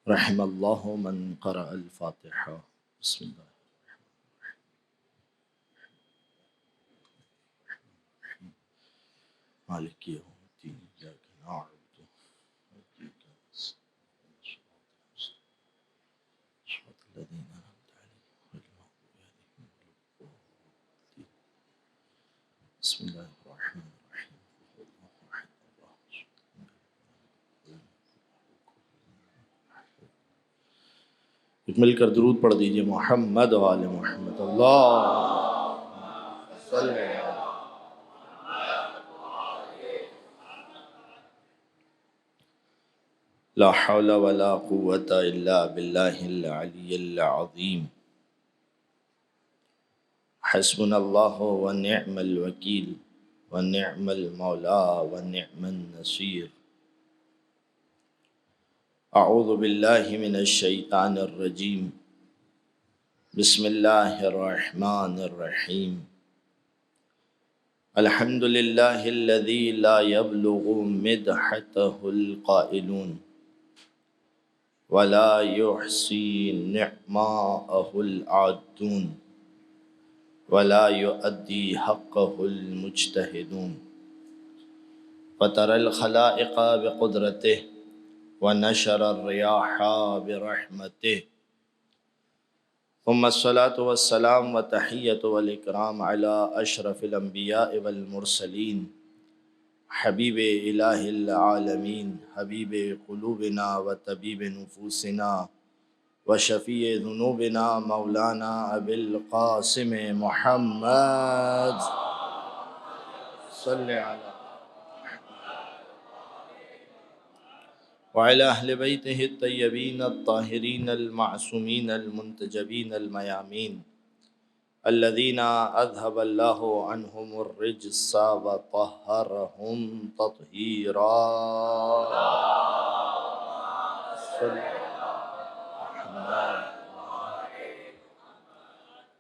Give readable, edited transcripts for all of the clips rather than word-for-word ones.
رحم اللہ من قرأ الفاتحہ. بسم اللہ. مالک یوم الدین ایاک نعبد وإیاک نستعین صراط الذین أنعمت علیہم غیر المغضوب علیہم ولا الضالین. بسم اللہ الرحمن الرحیم. قل هو الله أحد الله الصمد لم يلد ولم يولد. مل کر درود پڑھ دیجئے محمد و آل محمد. اللہ صلی علی لا حول ولا قوة الا باللہ العلی العظیم. حسبنا اللہ ونعم الوکیل ونعم المولا ونعم النصیر. اعوذ باللہ من الشیطان الرجیم. بسم اللہ الرحمن الرحیم. الحمد للہ الذی لا یبلغ مدحته القائلون ولا يحصي نعماءه العادون ولا يؤدي حقه المجتهدون. فطر الخلائق بقدرته ونشر الرياح برحمته. ثم الصلاة والسلام والتحية والإكرام على أشرف الأنبياء والمرسلين حبیب الہ العالمین حبیب قلوبنا وطبیب نفوسنا وشفیع ذنوبنا مولانا ابی القاسم محمد صلی علی وعلى اہل بیتہ الطیبین الطاہرین المعصومین المنتجبین المیامین الذین اذهب اللہ عنہم الرجس وطہرہم تطہیرا.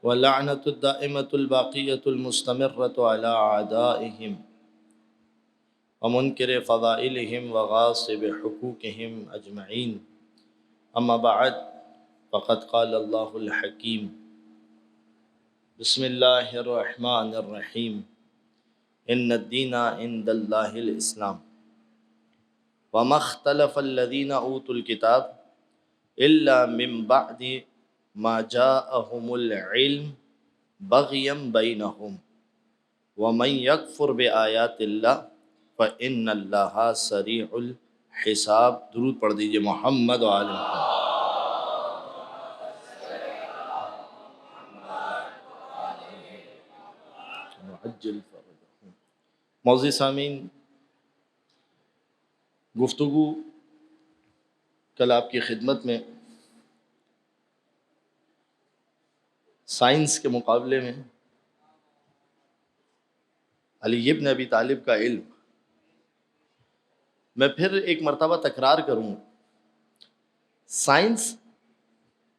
واللعنۃ الدائمۃ الباقیۃ المستمرۃ علی اعدائہم ومنکر فضائلہم وغاصب حقوقہم اجمعین. اما بعد فقد قال اللہ الحکیم. بسم اللہ الرحمن الرحیم. ان الدین عند اللہ الاسلام وما اختلف الذین اوتوا الکتاب الا من بعد ما جاءهم العلم بغیا بینہم ومن یکفر بآیات اللہ فإن اللہ سریع الحساب. درود پڑھ دیجئے محمد و آل محمد. معزز سامعین، گفتگو کل آپ کی خدمت میں سائنس کے مقابلے میں علی ابن ابی طالب کا علم. میں پھر ایک مرتبہ تکرار کروں، سائنس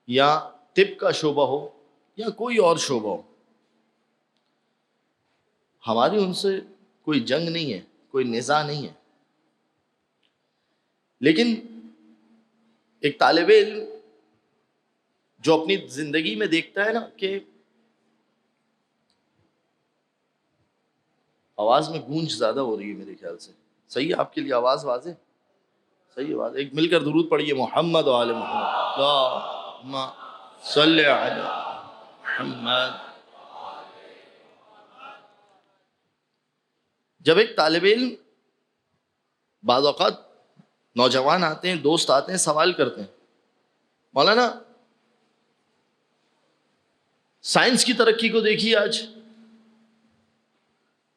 یا طب کا شعبہ ہو یا کوئی اور شعبہ ہو، ہماری ان سے کوئی جنگ نہیں ہے، کوئی نزاع نہیں ہے. لیکن ایک طالب علم جو اپنی زندگی میں دیکھتا ہے نا کہ آواز میں گونج زیادہ ہو رہی ہے میرے خیال سے، صحیح ہے آپ کے لیے آواز واضح؟ صحیح آواز. ایک مل کر درود پڑھیے محمد و آل محمد. اللہم صلی علی محمد. جب ایک طالب علم، بعض اوقات نوجوان آتے ہیں، دوست آتے ہیں، سوال کرتے ہیں، مولانا سائنس کی ترقی کو دیکھیے آج.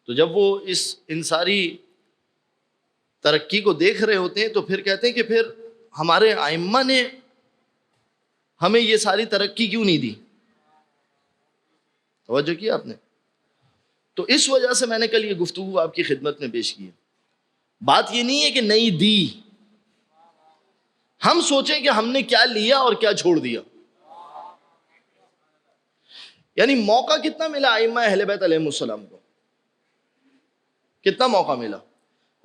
تو جب وہ اس انساری ترقی کو دیکھ رہے ہوتے ہیں تو پھر کہتے ہیں کہ پھر ہمارے ائمہ نے ہمیں یہ ساری ترقی کیوں نہیں دی؟ توجہ کیا آپ نے؟ تو اس وجہ سے میں نے کل یہ گفتگو آپ کی خدمت میں پیش کی ہے. بات یہ نہیں ہے کہ نہیں دی، ہم سوچیں کہ ہم نے کیا لیا اور کیا چھوڑ دیا. یعنی موقع کتنا ملا ائمہ اہل بیت علیہ السلام کو، کتنا موقع ملا.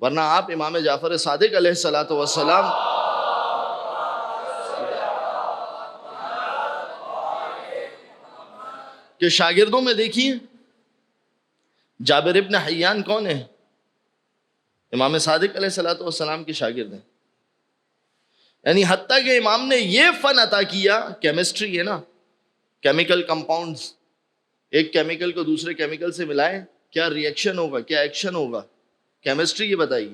ورنہ آپ امام جعفر صادق علیہ السلام کہ شاگردوں میں دیکھیے جابر ابن حیان کون ہے؟ امام صادق علیہ الصلوۃ والسلام کے شاگرد ہیں. یعنی حتیٰ کہ امام نے یہ فن عطا کیا، کیمسٹری ہے نا، کیمیکل کمپاؤنڈز، ایک کیمیکل کو دوسرے کیمیکل سے ملائیں کیا ریئیکشن ہوگا، کیا ایکشن ہوگا، کیمسٹری یہ بتائیے.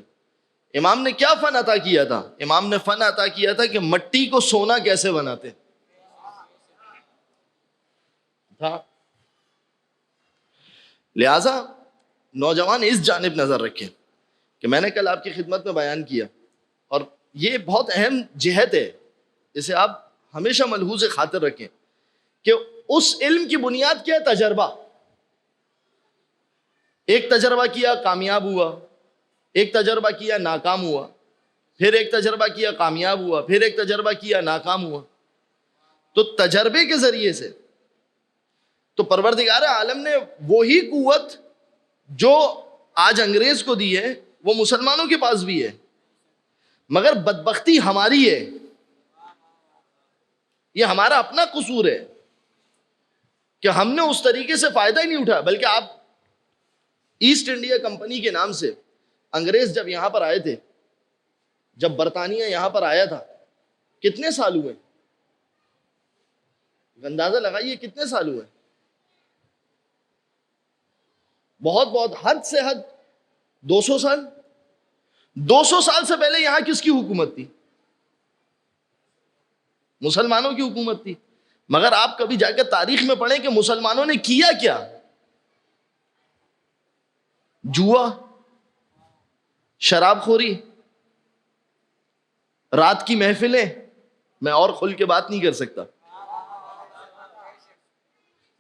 امام نے کیا فن عطا کیا تھا؟ امام نے فن عطا کیا تھا کہ مٹی کو سونا کیسے بناتے تھا. لہذا نوجوان اس جانب نظر رکھیں کہ میں نے کل آپ کی خدمت میں بیان کیا، اور یہ بہت اہم جہت ہے، اسے آپ ہمیشہ ملحوظ خاطر رکھیں کہ اس علم کی بنیاد کیا ہے؟ تجربہ. ایک تجربہ کیا کامیاب ہوا، ایک تجربہ کیا ناکام ہوا، پھر ایک تجربہ کیا کامیاب ہوا، پھر ایک تجربہ کیا ناکام ہوا. تو تجربے کے ذریعے سے تو پروردگار عالم نے وہی قوت جو آج انگریز کو دی ہے وہ مسلمانوں کے پاس بھی ہے، مگر بدبختی ہماری ہے، یہ ہمارا اپنا قصور ہے کہ ہم نے اس طریقے سے فائدہ ہی نہیں اٹھایا. بلکہ آپ ایسٹ انڈیا کمپنی کے نام سے انگریز جب یہاں پر آئے تھے، جب برطانیہ یہاں پر آیا تھا، کتنے سال ہوئے؟ اندازہ لگائیے کتنے سال ہوئے؟ بہت حد سے حد 200 سال. 200 سال سے پہلے یہاں کس کی حکومت تھی؟ مسلمانوں کی حکومت تھی. مگر آپ کبھی جا کے تاریخ میں پڑھیں کہ مسلمانوں نے کیا کیا؟ جوا، شراب خوری، رات کی محفلیں، میں اور کھل کے بات نہیں کر سکتا.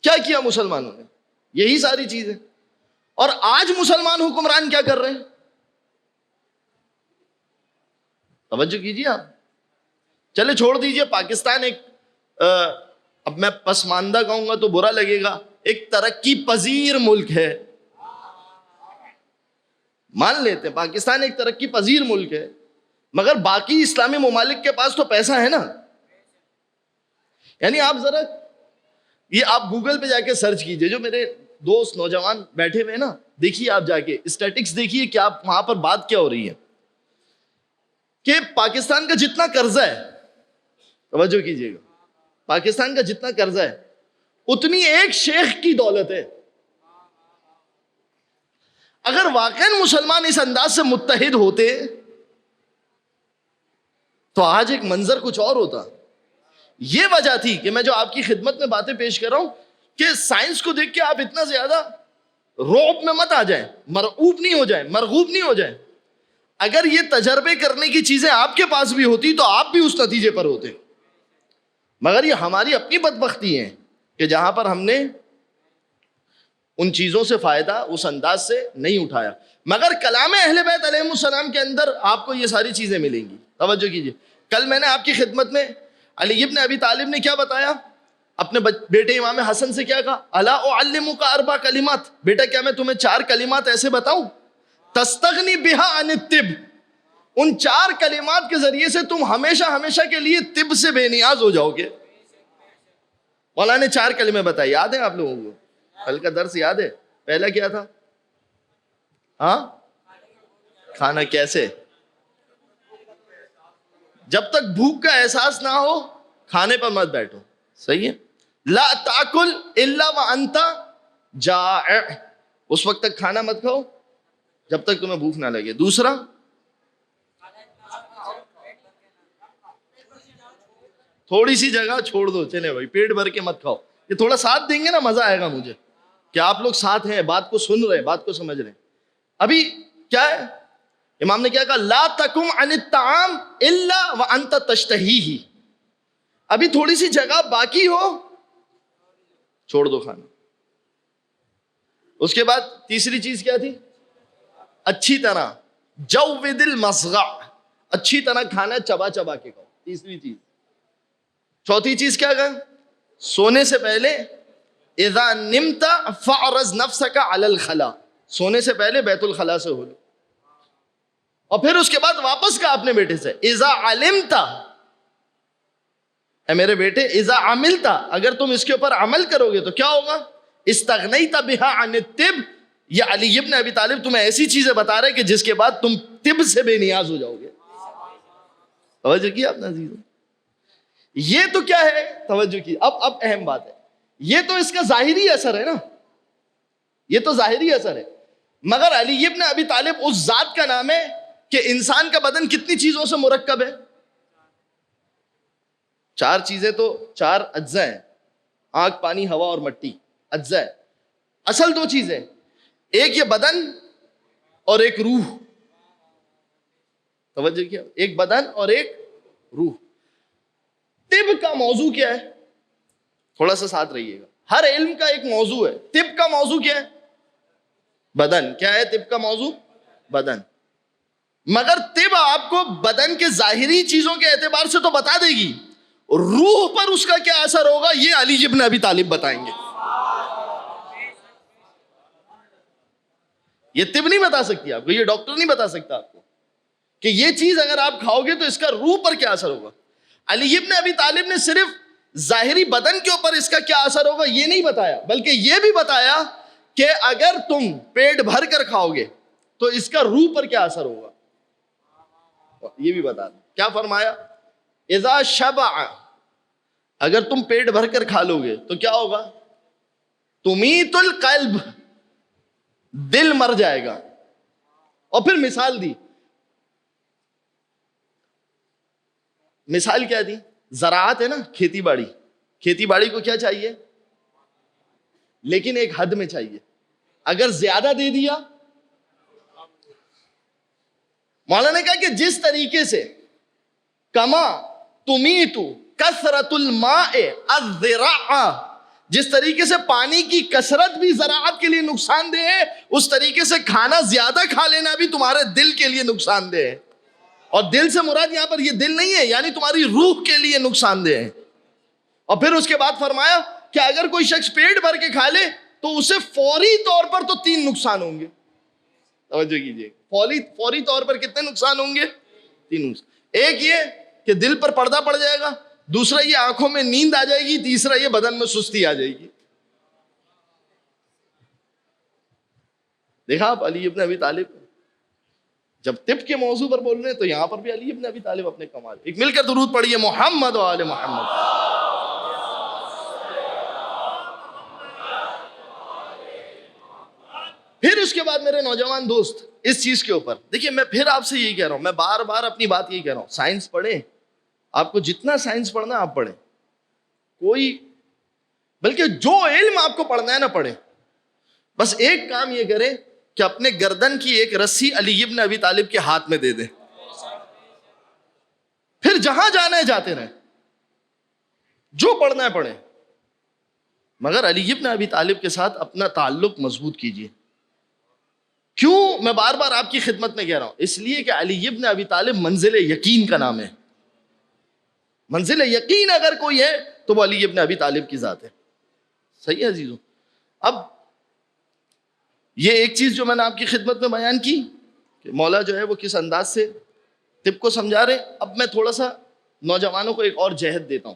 کیا کیا مسلمانوں نے؟ یہی ساری چیزیں. اور آج مسلمان حکمران کیا کر رہے ہیں؟ توجہ کیجیے آپ. چلے چھوڑ دیجیے پاکستان ایک اب میں پسماندہ کہوں گا تو برا لگے گا، ایک ترقی پذیر ملک ہے، مان لیتے ہیں پاکستان ایک ترقی پذیر ملک ہے، مگر باقی اسلامی ممالک کے پاس تو پیسہ ہے نا. یعنی آپ ذرا یہ آپ گوگل پہ جا کے سرچ کیجئے، جو میرے دوست نوجوان بیٹھے ہوئے نا، دیکھیے آپ جا کے اسٹیٹکس دیکھیے کہ آپ وہاں پر بات کیا ہو رہی ہے کہ پاکستان کا جتنا قرضہ ہے، توجہ کیجئے گا، پاکستان کا جتنا قرضہ ہے اتنی ایک شیخ کی دولت ہے. اگر واقعاً مسلمان اس انداز سے متحد ہوتے تو آج ایک منظر کچھ اور ہوتا. یہ وجہ تھی کہ میں جو آپ کی خدمت میں باتیں پیش کر رہا ہوں کہ سائنس کو دیکھ کے آپ اتنا زیادہ رعب میں مت آ جائیں، مرعوب نہیں ہو جائیں، مرغوب نہیں ہو جائیں. اگر یہ تجربے کرنے کی چیزیں آپ کے پاس بھی ہوتی تو آپ بھی اس نتیجے پر ہوتے. مگر یہ ہماری اپنی بدبختی ہے کہ جہاں پر ہم نے ان چیزوں سے فائدہ اس انداز سے نہیں اٹھایا. مگر کلام اہل بیت علیہ السلام کے اندر آپ کو یہ ساری چیزیں ملیں گی. توجہ کیجیے. کل میں نے آپ کی خدمت میں علی ابن ابی طالب نے کیا بتایا؟ اپنے بیٹے امام حسن سے کیا کہا؟ الا اعلمک اربع کلمات، بیٹا کیا میں تمہیں 4 کلمات ایسے بتاؤں تستغنی بہا عن الطب، ان 4 کلمات کے ذریعے سے تم ہمیشہ ہمیشہ کے لیے طب سے بے نیاز ہو جاؤ گے. مولانا نے 4 کلمے بتائے، یاد ہیں آپ لوگوں کو؟ کل کا درس یاد ہے؟ پہلا کیا تھا؟ ہاں، کھانا کیسے؟ جب تک بھوک کا احساس نہ ہو کھانے پر مت بیٹھو. صحیح ہے. لا تاکل الا وانت جائع، اس وقت تک کھانا مت کھاؤ جب تک تمہیں بھوک نہ لگے. دوسرا، تھوڑی سی جگہ چھوڑ دو، چلے بھائی پیٹ بھر کے مت کھاؤ. یہ تھوڑا ساتھ دیں گے نا مزہ آئے گا مجھے کہ آپ لوگ ساتھ ہیں، بات کو سن رہے ہیں، بات کو سمجھ رہے ہیں. ابھی کیا ہے امام نے کیا کہا؟ لا تقم عن الطعام الا وانت تشتہیہ، ابھی تھوڑی سی جگہ باقی ہو چھوڑ دو کھانا. اس کے بعد تیسری چیز کیا تھی؟ اچھی طرح جود المضغع، اچھی طرح کھانا چبا چبا کے کھاؤ. تیسری چیز. چوتھی چیز کیا کہا؟ سونے سے پہلے اذا نمت فاعرض نفسك علی الخلاء، سونے سے پہلے بیت الخلاء سے ہو لو. اور پھر اس کے بعد واپس کہا اپنے بیٹے سے اذا علمت، اے میرے بیٹے، اذا عملت، اگر تم اس کے اوپر عمل کرو گے تو کیا ہوگا؟ استغنیت بہا عن الطب، یہ علی ابن ابی طالب تمہیں ایسی چیزیں بتا رہے کہ جس کے بعد تم طب سے بے نیاز ہو جاؤ گے. توجہ کی آپ نے عزیزوں؟ یہ تو کیا ہے، توجہ کی، اب اہم بات ہے، یہ تو اس کا ظاہری اثر ہے نا، یہ تو ظاہری اثر ہے. مگر علی ابن ابی طالب اس ذات کا نام ہے کہ انسان کا بدن کتنی چیزوں سے مرکب ہے؟ 4 چیزیں، تو 4 اجزاء ہیں، آگ، پانی، ہوا اور مٹی، اجزاء ہے. اصل 2 چیزیں، ایک یہ بدن اور ایک روح. توجہ کیا، ایک بدن اور ایک روح. طب کا موضوع کیا ہے؟ تھوڑا سا ساتھ رہیے گا. ہر علم کا ایک موضوع ہے. طب کا موضوع کیا ہے؟ بدن. کیا ہے طب کا موضوع؟ بدن. مگر طب آپ کو بدن کے ظاہری چیزوں کے اعتبار سے تو بتا دے گی، روح پر اس کا کیا اثر ہوگا یہ علی ابن ابی طالب بتائیں گے. یہ طب نہیں بتا سکتی آپ کو، یہ ڈاکٹر نہیں بتا سکتا آپ کو کہ یہ چیز اگر آپ کھاؤ گے تو اس کا روح پر کیا اثر ہوگا. علی ابن ابی طالب نے صرف ظاہری بدن کے اوپر اس کا کیا اثر ہوگا یہ نہیں بتایا، بلکہ یہ بھی بتایا کہ اگر تم پیٹ بھر کر کھاؤ گے تو اس کا روح پر کیا اثر ہوگا، یہ بھی بتا دیں. کیا فرمایا؟ اذا شبع، اگر تم پیٹ بھر کر کھا لو گے تو کیا ہوگا؟ تمیت القلب، دل مر جائے گا. اور پھر مثال دی. مثال کیا دی؟ زراعت ہے نا، کھیتی باڑی. کھیتی باڑی کو کیا چاہیے؟ لیکن ایک حد میں چاہیے. اگر زیادہ دے دیا، مولانا نے کہا کہ جس طریقے سے کما تمیت کثرت الماء الزراع، جس طریقے سے پانی کی کثرت بھی زراعت کے لیے نقصان دہ ہے، اس طریقے سے کھانا زیادہ کھا لینا بھی تمہارے دل کے لیے نقصان دہ ہے. اور دل سے مراد یہاں پر یہ دل نہیں ہے، یعنی تمہاری روح کے لیے نقصان دہ ہے. اور پھر اس کے بعد فرمایا کہ اگر کوئی شخص پیٹ بھر کے کھا لے تو اسے فوری طور پر تو 3 نقصان ہوں گے. توجہ کیجیے، فوری طور پر کتنے نقصان ہوں گے؟ 3 نقصان. ایک یہ کہ دل پر پردہ پڑ جائے گا، دوسرا یہ آنکھوں میں نیند آ جائے گی، تیسرا یہ بدن میں سستی آ جائے گی. دیکھا آپ علی ابن ابی طالب جب طب کے موضوع پر بول رہے ہیں تو یہاں پر بھی علی ابن ابی طالب اپنے کمال. ایک مل کر درود پڑھیے محمد و آل محمد. پھر اس کے بعد میرے نوجوان دوست اس چیز کے اوپر دیکھیے، میں پھر آپ سے یہی کہہ رہا ہوں، میں بار بار اپنی بات یہی کہہ رہا ہوں، سائنس پڑھیں. آپ کو جتنا سائنس پڑھنا آپ پڑھیں، کوئی، بلکہ جو علم آپ کو پڑھنا ہے نہ پڑھیں. بس ایک کام یہ کریں کہ اپنے گردن کی ایک رسی علی ابن ابی طالب کے ہاتھ میں دے دیں، پھر جہاں جانا ہے جاتے رہیں، جو پڑھنا ہے پڑھیں. مگر علی ابن ابی طالب کے ساتھ اپنا تعلق مضبوط کیجیے. کیوں میں بار بار آپ کی خدمت میں کہہ رہا ہوں؟ اس لیے کہ علی ابن ابی طالب منزل یقین کا نام ہے. منزل یقین اگر کوئی ہے تو وہ علی ابن ابی طالب کی ذات ہے. صحیح ہے عزیزوں؟ اب یہ ایک چیز جو میں نے آپ کی خدمت میں بیان کی کہ مولا جو ہے وہ کس انداز سے طب کو سمجھا رہے. اب میں تھوڑا سا نوجوانوں کو ایک اور جہد دیتا ہوں.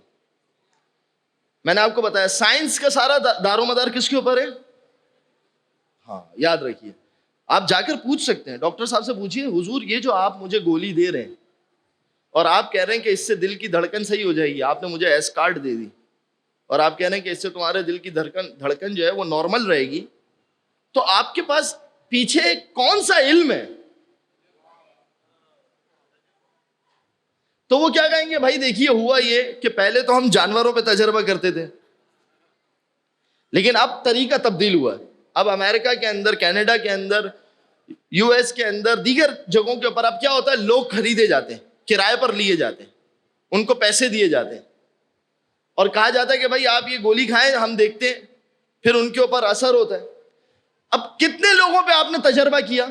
میں نے آپ کو بتایا سائنس کا سارا دار و مدار کس کے اوپر ہے؟ ہاں یاد رکھیے، آپ جا کر پوچھ سکتے ہیں، ڈاکٹر صاحب سے پوچھیے، حضور یہ جو آپ مجھے گولی دے رہے ہیں اور آپ کہہ رہے ہیں کہ اس سے دل کی دھڑکن صحیح ہو جائے گی، آپ نے مجھے ایس کارڈ دے دی اور آپ کہہ رہے ہیں کہ اس سے تمہارے دل کی دھڑکن جو ہے وہ نارمل رہے گی، تو آپ کے پاس پیچھے کون سا علم ہے؟ تو وہ کیا کہیں گے؟ بھائی دیکھیے، ہوا یہ کہ پہلے تو ہم جانوروں پہ تجربہ کرتے تھے، لیکن اب طریقہ تبدیل ہوا ہے. اب امریکہ کے اندر، کینیڈا کے اندر، یو ایس کے اندر، دیگر جگہوں کے اوپر اب کیا ہوتا ہے، لوگ خریدے جاتے ہیں، کرائے پر لیے جاتے ہیں، ان کو پیسے دیے جاتے ہیں اور کہا جاتا ہے کہ بھائی آپ یہ گولی کھائیں، ہم دیکھتے ہیں، پھر ان کے اوپر اثر ہوتا ہے. اب کتنے لوگوں پہ آپ نے تجربہ کیا؟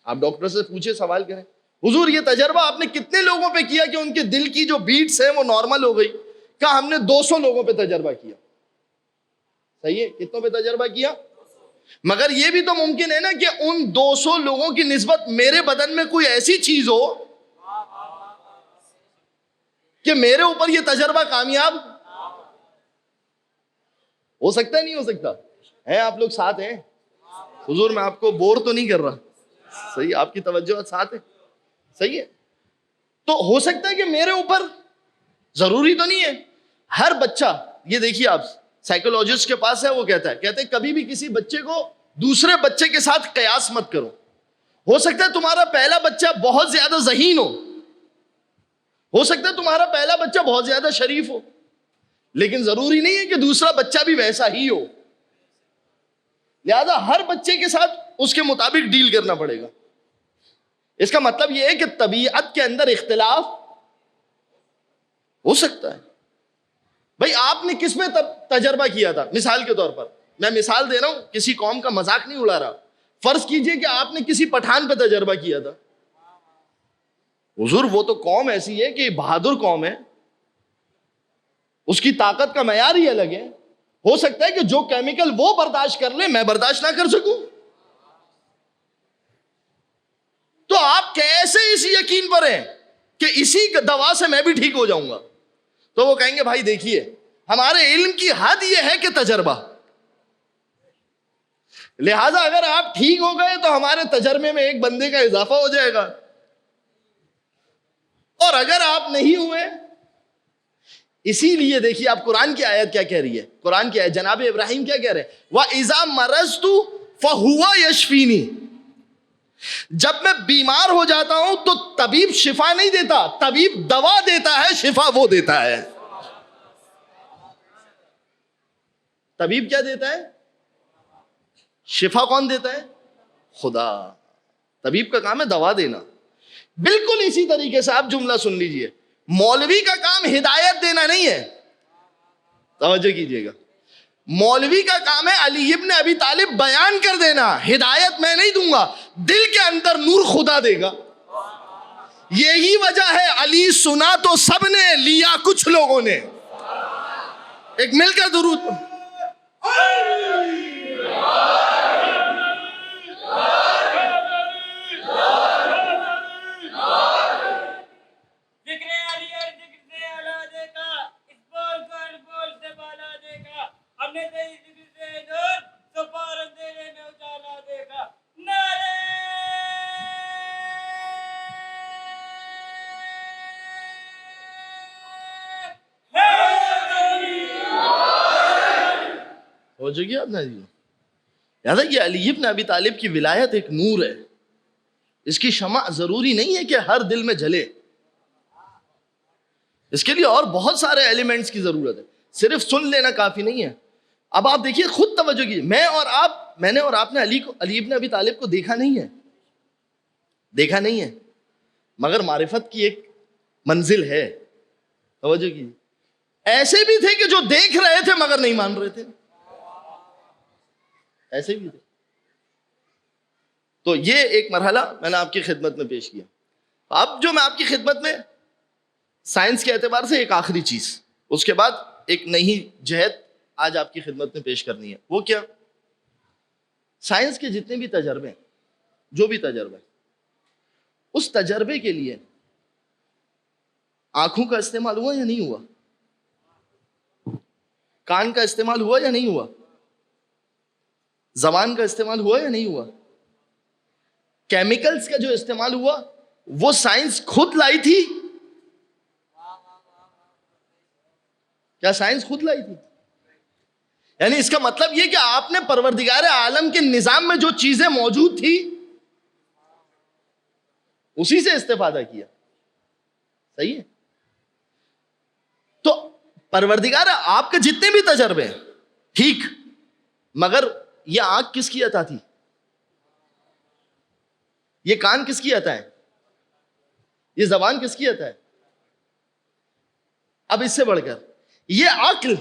آپ ڈاکٹر سے پوچھے، سوال کریں، حضور یہ تجربہ آپ نے کتنے لوگوں پہ کیا کہ ان کے دل کی جو بیٹس ہیں وہ نارمل ہو گئی؟ کہا ہم نے 200 لوگوں پہ تجربہ کیا. صحیح ہے، کتنوں پہ تجربہ کیا؟ مگر یہ بھی تو ممکن ہے نا کہ ان 200 لوگوں کی نسبت میرے بدن میں کوئی ایسی چیز ہو کہ میرے اوپر یہ تجربہ کامیاب ہو سکتا ہے نہیں ہو سکتا؟ ہے آپ لوگ ساتھ ہیں؟ حضور میں آپ کو بور تو نہیں کر رہا؟ صحیح، آپ کی توجہ ساتھ ہے، صحیح ہے. تو ہو سکتا ہے کہ میرے اوپر، ضروری تو نہیں ہے. ہر بچہ، یہ دیکھیے آپ سائیکولوجسٹ کے پاس ہے، وہ کہتے ہیں کبھی بھی کسی بچے کو دوسرے بچے کے ساتھ قیاس مت کرو. ہو سکتا ہے تمہارا پہلا بچہ بہت زیادہ ذہین ہو سکتا ہے تمہارا پہلا بچہ بہت زیادہ شریف ہو، لیکن ضروری نہیں ہے کہ دوسرا بچہ بھی ویسا ہی ہو. لہذا ہر بچے کے ساتھ اس کے مطابق ڈیل کرنا پڑے گا. اس کا مطلب یہ ہے کہ طبیعت کے اندر اختلاف ہو سکتا ہے. بھائی آپ نے کس میں تجربہ کیا تھا؟ مثال کے طور پر میں مثال دے رہا ہوں، کسی قوم کا مذاق نہیں اڑا رہا. فرض کیجئے کہ آپ نے کسی پٹھان پہ تجربہ کیا تھا. حضور وہ تو قوم ایسی ہے کہ بہادر قوم ہے، اس کی طاقت کا معیار ہی الگ ہے. ہو سکتا ہے کہ جو کیمیکل وہ برداشت کر لے میں برداشت نہ کر سکوں. تو آپ کیسے اس یقین پر ہیں کہ اسی دوا سے میں بھی ٹھیک ہو جاؤں گا؟ تو وہ کہیں گے بھائی دیکھیے ہمارے علم کی حد یہ ہے کہ تجربہ، لہذا اگر آپ ٹھیک ہو گئے تو ہمارے تجربے میں ایک بندے کا اضافہ ہو جائے گا، اور اگر آپ نہیں ہوئے، اسی لیے دیکھیے آپ قرآن کی آیت کیا کہہ رہی ہے. قرآن کی آیت جناب ابراہیم کیا کہہ رہے ہیں؟ وَإِذَا مَرَضْتُ فَهُوَ يَشْفِينِ. جب میں بیمار ہو جاتا ہوں تو طبیب شفا نہیں دیتا، طبیب دوا دیتا ہے، شفا وہ دیتا ہے. طبیب کیا دیتا ہے؟ شفا کون دیتا ہے؟ خدا. طبیب کا کام ہے دوا دینا. بالکل اسی طریقے سے آپ جملہ سن لیجئے، مولوی کا کام ہدایت دینا نہیں ہے. توجہ کیجئے گا، مولوی کا کام ہے علی ابن ابی طالب بیان کر دینا، ہدایت میں نہیں دوں گا، دل کے اندر نور خدا دے گا. یہی وجہ ہے علی سنا تو سب نے، لیا کچھ لوگوں نے. ایک مل کر درود. ہو جائے آپ نے یاد ہے کہ علی ابن ابی طالب کی ولایت ایک نور ہے. اس کی شمع ضروری نہیں ہے کہ ہر دل میں جلے، اس کے لیے اور بہت سارے ایلیمنٹس کی ضرورت ہے. صرف سن لینا کافی نہیں ہے. اب آپ دیکھیے، خود توجہ کیجیے، میں نے اور آپ نے علی ابن ابی طالب کو دیکھا نہیں ہے، مگر معرفت کی ایک منزل ہے. توجہ کیجیے، ایسے بھی تھے کہ جو دیکھ رہے تھے مگر نہیں مان رہے تھے، ایسے بھی تھے. تو یہ ایک مرحلہ میں نے آپ کی خدمت میں پیش کیا. اب جو میں آپ کی خدمت میں سائنس کے اعتبار سے ایک آخری چیز، اس کے بعد ایک نئی جہت آج آپ کی خدمت میں پیش کرنی ہے. وہ کیا؟ سائنس کے جتنے بھی تجربے ہیں، جو بھی تجربہ ہے، اس تجربے کے لیے آنکھوں کا استعمال ہوا یا نہیں ہوا؟ کان کا استعمال ہوا یا نہیں ہوا؟ زبان کا استعمال ہوا یا نہیں ہوا؟ کیمیکلز کا جو استعمال ہوا وہ سائنس خود لائی تھی؟ کیا سائنس خود لائی تھی؟ یعنی اس کا مطلب یہ کہ آپ نے پروردگار عالم کے نظام میں جو چیزیں موجود تھی اسی سے استفادہ کیا. صحیح ہے؟ تو پروردگار آپ کے جتنے بھی تجربے ہیں ٹھیک، مگر یہ آنکھ کس کی عطا تھی؟ یہ کان کس کی عطا ہے؟ یہ زبان کس کی عطا ہے؟ اب اس سے بڑھ کر یہ عقل،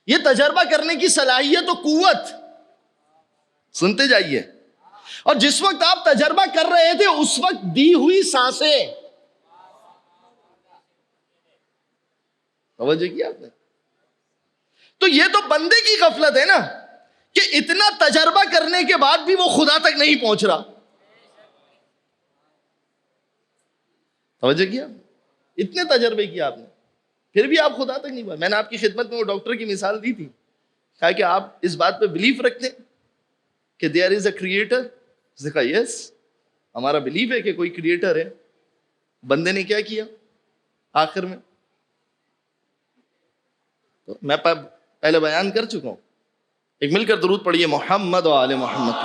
یہ تجربہ کرنے کی صلاحیت و قوت. سنتے جائیے. اور جس وقت آپ تجربہ کر رہے تھے اس وقت دی ہوئی سانسیں، توجہ کیا آپ نے؟ تو یہ تو بندے کی غفلت ہے نا کہ اتنا تجربہ کرنے کے بعد بھی وہ خدا تک نہیں پہنچ رہا. توجہ کیا؟ اتنے تجربے کیا آپ نے. پھر بھی آپ خدا تک نہیں پہنچے. میں نے آپ کی خدمت میں وہ ڈاکٹر کی مثال دی تھی، کہا کہ آپ اس بات پہ بلیف رکھتے ہیں کہ دیئر از اے کریٹر؟ اس نے کہا یس، ہمارا بلیف ہے کہ کوئی کریٹر ہے. بندے نے کیا کیا آخر میں؟ تو میں پہلے بیان کر چکا ہوں. ایک مل کر درود پڑھیے محمد و آل محمد.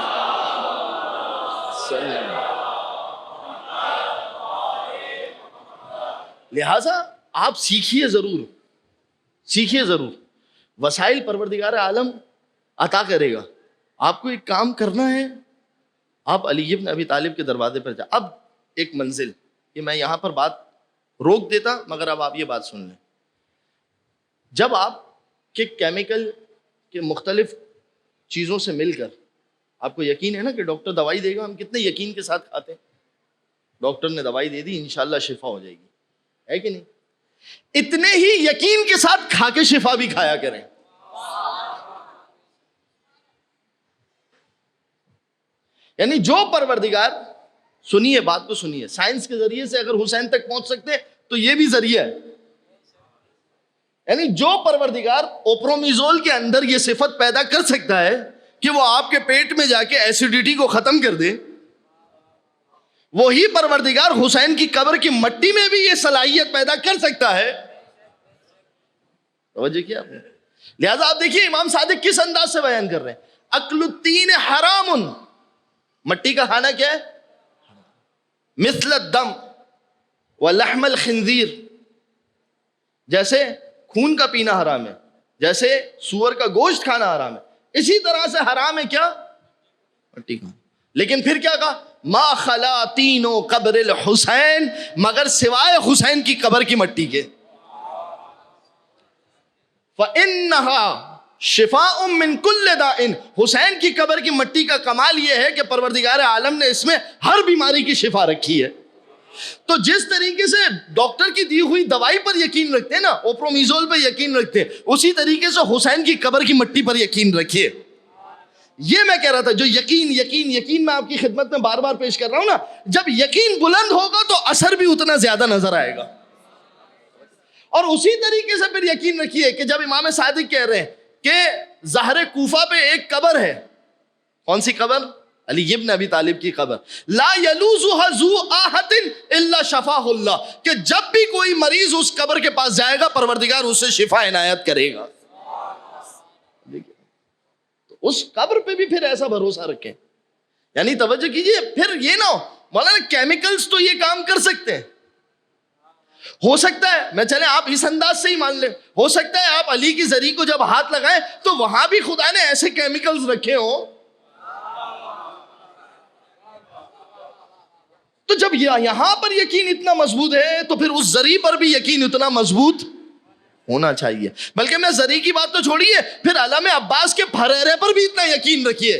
لہذا آپ سیکھیے ضرور، سیکھیے ضرور. وسائل پروردگار عالم عطا کرے گا. آپ کو ایک کام کرنا ہے، آپ علی بن ابی طالب کے دروازے پر جائیں. اب ایک منزل، کہ میں یہاں پر بات روک دیتا مگر اب آپ یہ بات سن لیں. جب آپ کے کیمیکل کے مختلف چیزوں سے مل کر، آپ کو یقین ہے نا کہ ڈاکٹر دوائی دے گا، ہم کتنے یقین کے ساتھ کھاتے ہیں. ڈاکٹر نے دوائی دے دی، انشاءاللہ شفا ہو جائے گی، ہے کہ نہیں؟ اتنے ہی یقین کے ساتھ کھا کے شفا بھی کھایا کریں. یعنی جو پروردگار، سنیے بات کو سنیے، سائنس کے ذریعے سے اگر حسین تک پہنچ سکتے تو یہ بھی ذریعہ ہے. یعنی جو پروردگار اوپرومیزول کے اندر یہ صفت پیدا کر سکتا ہے کہ وہ آپ کے پیٹ میں جا کے ایسیڈیٹی کو ختم کر دے، وہی پروردگار حسین کی قبر کی مٹی میں بھی یہ صلاحیت پیدا کر سکتا ہے. توجہ کیا آپ نے؟ لہذا آپ دیکھیے امام صادق کس انداز سے بیان کر رہے ہیں. اکل الطین حرام، مٹی کا کھانا کیا ہے؟ مثل الدم ولحم الخنزیر، جیسے خون کا پینا حرام ہے، جیسے سور کا گوشت کھانا حرام ہے، اسی طرح سے حرام ہے کیا؟ مٹی کھانا. لیکن پھر کیا کہا؟ ما خلا تینو قبر الحسین، مگر سوائے حسین کی قبر کی مٹی کے. فَإِنَّهَا شِفَاءٌ مِّن كُلِّ دَاءٍ، حسین کی قبر کی مٹی کا کمال یہ ہے کہ پروردگار عالم نے اس میں ہر بیماری کی شفا رکھی ہے. تو جس طریقے سے ڈاکٹر کی دی ہوئی دوائی پر یقین رکھتے ہیں نا، اوپرومیزول پر یقین رکھتے ہیں، اسی طریقے سے حسین کی قبر کی مٹی پر یقین رکھیے. یہ میں کہہ رہا تھا، جو یقین میں آپ کی خدمت میں بار بار پیش کر رہا ہوں نا، جب یقین بلند ہوگا تو اثر بھی اتنا زیادہ نظر آئے گا. اور اسی طریقے سے پھر یقین رکھیے کہ جب امام صادق کہہ رہے ہیں کہ ظہر کوفہ پہ ایک قبر ہے، کون سی قبر؟ علی ابن ابی طالب کی قبر. لا یلوزها ذو آہۃ الا شفاہ اللہ، کہ جب بھی کوئی مریض اس قبر کے پاس جائے گا پروردگار اسے شفا عنایت کرے گا. تو اس قبر پہ بھی پھر ایسا بھروسہ رکھیں. یعنی توجہ کیجئے، پھر یہ نہ ہو مولانا کیمیکلز تو یہ کام کر سکتے ہیں، ہو سکتا ہے میں چلیں آپ اس انداز سے ہی مان لیں، ہو سکتا ہے آپ علی کی زری کو جب ہاتھ لگائیں تو وہاں بھی خدا نے ایسے کیمیکلز رکھے ہوں. تو جب یہاں پر یقین اتنا مضبوط ہے تو پھر اس زری پر بھی یقین اتنا مضبوط ہونا چاہیے. بلکہ میں زری کی بات تو چھوڑیے، پھر علم عباس کے پھریرے پر بھی اتنا یقین رکھیے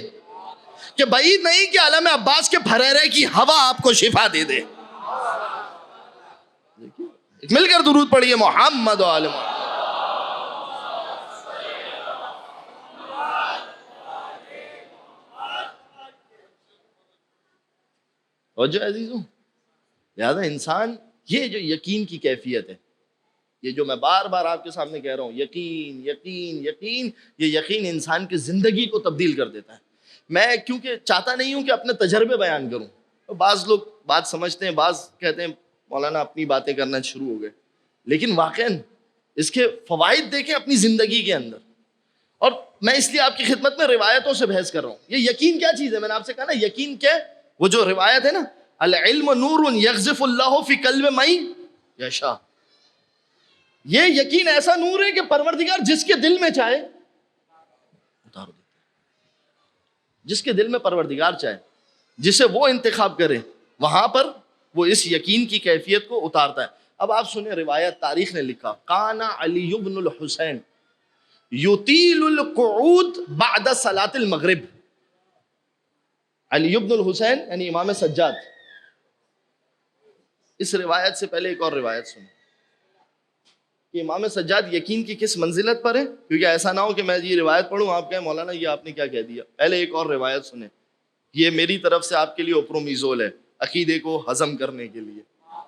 کہ بعید نہیں کہ علم عباس کے پھریرے کی ہوا آپ کو شفا دے دے. مل کر درود پڑھیے محمد و آل محمد. اور جو عزیزوں، لہذا انسان، یہ جو یقین کی کیفیت ہے، یہ جو میں بار بار آپ کے سامنے کہہ رہا ہوں، یقین یقین یقین، یہ یقین انسان کی زندگی کو تبدیل کر دیتا ہے. میں کیونکہ چاہتا نہیں ہوں کہ اپنے تجربے بیان کروں، بعض لوگ بات سمجھتے ہیں، بعض کہتے ہیں مولانا اپنی باتیں کرنا شروع ہو گئے، لیکن واقعاً اس کے فوائد دیکھیں اپنی زندگی کے اندر. اور میں اس لیے آپ کی خدمت میں روایتوں سے بحث کر رہا ہوں. یہ یقین کیا چیز ہے؟ میں نے آپ سے کہا نا یقین کیا ہے؟ وہ جو روایت ہے نا، العلم نور یقذف اللہ فی قلب من یشاء، یہ یقین ایسا نور ہے کہ پروردگار جس کے دل میں چاہے اتار دیتا ہے. جس کے دل میں پروردگار چاہے، جسے وہ انتخاب کرے، وہاں پر وہ اس یقین کی کیفیت کو اتارتا ہے. اب آپ سنیں روایت، تاریخ نے لکھا، کان علی بن الحسین یطیل القعود بعد صلاۃ المغرب. علی بن الحسین یعنی امام سجاد. اس روایت سے پہلے ایک اور روایت سنیں کہ امام سجاد یقین کی کس منزلت پر ہے، کیونکہ ایسا نہ ہو کہ میں یہ روایت پڑھوں آپ کہیں مولانا یہ آپ نے کیا کہہ دیا. پہلے ایک اور روایت سنیں، یہ میری طرف سے آپ کے لیے اوپرومیزول ہے عقیدے کو ہضم کرنے کے لیے،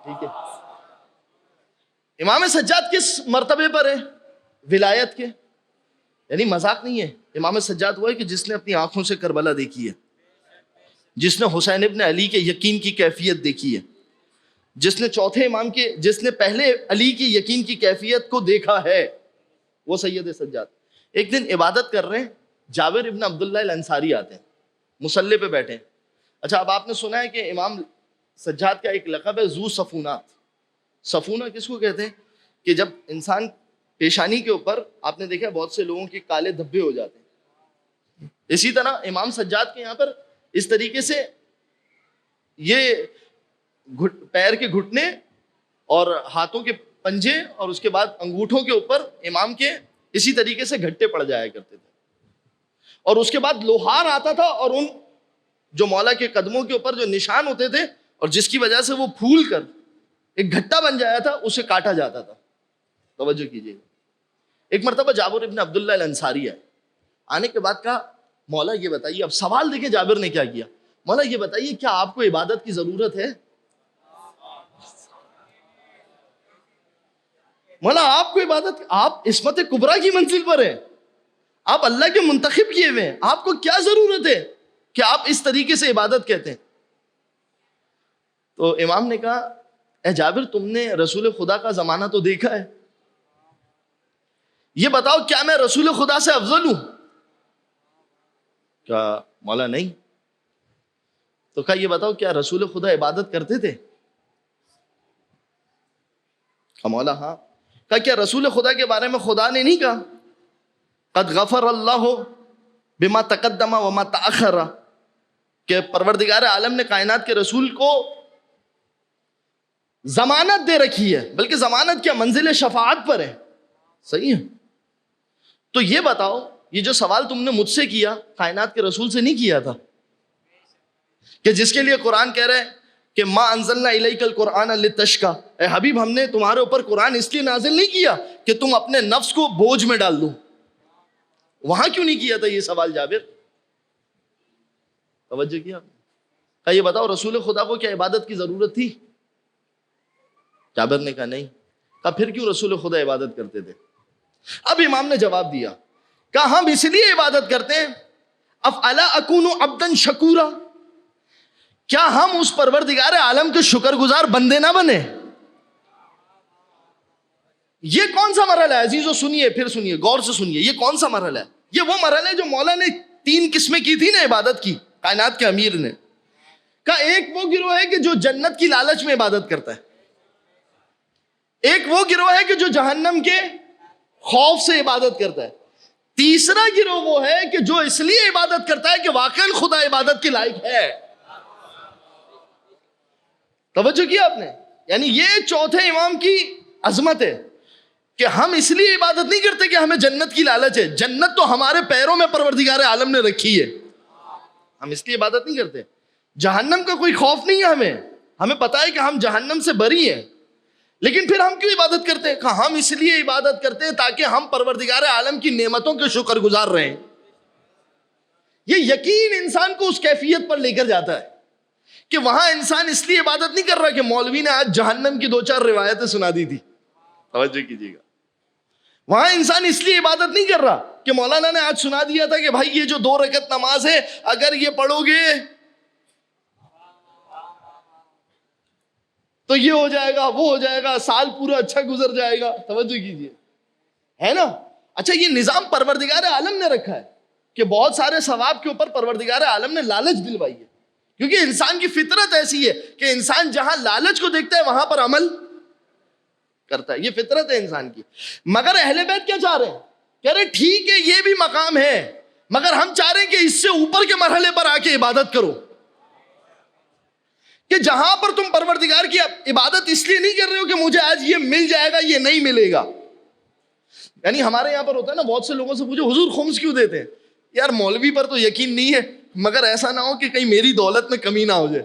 ٹھیک ہے؟ امام سجاد کس مرتبے پر ہے ولایت کے؟ یعنی مذاق نہیں ہے. امام سجاد وہ ہے کہ جس نے اپنی آنکھوں سے کربلا دیکھی ہے، جس نے حسین ابن علی کے یقین کی کیفیت دیکھی ہے، جس نے چوتھے امام کے، جس نے پہلے علی کی یقین کی کیفیت کو دیکھا ہے، وہ سید سجاد. ایک دن عبادت کر رہے ہیں، جابر ابن عبداللہ الانصاری آتے ہیں، مصلی پہ بیٹھے ہیں. اچھا، اب آپ نے سنا ہے کہ امام سجاد کا ایک لقب ہے ذو صفونات. صفونہ کس کو کہتے ہیں؟ کہ جب انسان پیشانی کے اوپر، آپ نے دیکھا بہت سے لوگوں کے کالے دھبے ہو جاتے ہیں، اسی طرح امام سجاد کے یہاں پر اس طریقے سے یہ پیر کے گھٹنے اور ہاتھوں کے پنجے اور اس کے بعد انگوٹھوں کے اوپر امام کے اسی طریقے سے گھٹے پڑ جایا کرتے تھے. اور اس کے بعد لوہار آتا تھا اور ان جو مولا کے قدموں کے اوپر جو نشان ہوتے تھے اور جس کی وجہ سے وہ پھول کر ایک گھٹا بن جایا تھا، اسے کاٹا جاتا تھا. توجہ کیجیے. ایک مرتبہ جابر ابن عبداللہ الانصاری ہے، آنے کے بعد کہا مولا یہ بتائیے، اب سوال دیکھیں جابر نے کیا کیا، مولا یہ بتائیے کیا آپ کو عبادت کی ضرورت ہے؟ مولا آپ کو عبادت، آپ عصمت کبریٰ کی منزل پر ہیں، آپ اللہ کے منتخب کیے ہوئے ہیں، آپ کو کیا ضرورت ہے کہ آپ اس طریقے سے عبادت کہتے ہیں؟ تو امام نے کہا اے جابر، تم نے رسول خدا کا زمانہ تو دیکھا ہے، یہ بتاؤ کیا میں رسول خدا سے افضل ہوں؟ کیا مولا نہیں. تو کہا یہ بتاؤ کیا رسول خدا عبادت کرتے تھے؟ کہا مولا ہاں. کہا کیا رسول خدا کے بارے میں خدا نے نہیں کہا قد غفر اللہ بما تقدم وما تأخر، کہ پروردگار عالم نے کائنات کے رسول کو ضمانت دے رکھی ہے، بلکہ ضمانت کیا، منزل شفاعت پر ہے. صحیح ہے. تو یہ بتاؤ، یہ جو سوال تم نے مجھ سے کیا کائنات کے رسول سے نہیں کیا تھا، کہ جس کے لیے قرآن کہہ رہے ہیں کہ ما انزلنا الیک القرآن لتشقی، اے حبیب ہم نے تمہارے اوپر قرآن اس لیے نازل نہیں کیا کہ تم اپنے نفس کو بوجھ میں ڈال دو. وہاں کیوں نہیں کیا تھا یہ سوال جابر؟ توجہ کیا. کہا یہ بتاؤ رسول خدا کو کیا عبادت کی ضرورت تھی؟ جابر نے کہا نہیں. کہا پھر کیوں رسول خدا عبادت کرتے تھے؟ اب امام نے جواب دیا، کہا ہم اس لیے عبادت کرتے ہیں افعلا اکون عبدا شکورا، کیا ہم اس پروردگار عالم کے شکر گزار بندے نہ بنے؟ یہ کون سا مرحلہ ہے عزیزو؟ سنیے، پھر سنیے، غور سے سنیے. یہ کون سا مرحلہ ہے؟ یہ وہ مرحلہ ہے جو مولا نے 3 قسمیں کی تھی نا عبادت کی، کائنات کے امیر نے. کہا ایک وہ گروہ ہے کہ جو جنت کی لالچ میں عبادت کرتا ہے، ایک وہ گروہ ہے کہ جو جہنم کے خوف سے عبادت کرتا ہے، تیسرا گروہ وہ ہے کہ جو اس لیے عبادت کرتا ہے کہ واقعی خدا عبادت کے لائق ہے. توجہ کیا آپ نے؟ یعنی یہ چوتھے امام کی عظمت ہے کہ ہم اس لیے عبادت نہیں کرتے کہ ہمیں جنت کی لالچ ہے، جنت تو ہمارے پیروں میں پروردگار عالم نے رکھی ہے، ہم اس لیے عبادت نہیں کرتے. جہنم کا کوئی خوف نہیں ہے ہمیں پتا ہے کہ ہم جہنم سے بری ہیں، لیکن پھر ہم کیوں عبادت کرتے ہیں؟ کہا ہم اس لیے عبادت کرتے ہیں تاکہ ہم پروردگار عالم کی نعمتوں کے شکر گزار رہیں. یہ یقین انسان کو اس کیفیت پر لے کر جاتا ہے کہ وہاں انسان اس لیے عبادت نہیں کر رہا کہ مولوی نے آج جہنم کی 2-4 روایتیں سنا دی تھی. توجہ کیجیے گا. وہاں انسان اس لیے عبادت نہیں کر رہا کہ مولانا نے آج سنا دیا تھا کہ بھائی یہ جو 2 رکعت نماز ہے اگر یہ پڑھو گے تو یہ ہو جائے گا، وہ ہو جائے گا، سال پورا اچھا گزر جائے گا. توجہ کیجیے، ہے نا؟ اچھا، یہ نظام پروردگار عالم نے رکھا ہے کہ بہت سارے ثواب کے اوپر پروردگار عالم نے لالچ دلوائی ہے، کیونکہ انسان کی فطرت ایسی ہے کہ انسان جہاں لالچ کو دیکھتا ہے وہاں پر عمل کرتا ہے. یہ فطرت ہے انسان کی. مگر اہل بیت کیا چاہ رہے ہیں؟ کہہ رہے ٹھیک ہے یہ بھی مقام ہے، مگر ہم چاہ رہے ہیں کہ اس سے اوپر کے مرحلے پر آ کے عبادت کرو، کہ جہاں پر تم پروردگار کی عبادت اس لیے نہیں کر رہے ہو کہ مجھے آج یہ مل جائے گا، یہ نہیں ملے گا. یعنی ہمارے یہاں پر ہوتا ہے نا، بہت سے لوگوں سے پوچھو حضور خمس کیوں دیتے ہیں؟ یار مولوی پر تو یقین نہیں ہے، مگر ایسا نہ ہو کہ کہیں میری دولت میں کمی نہ ہو جائے.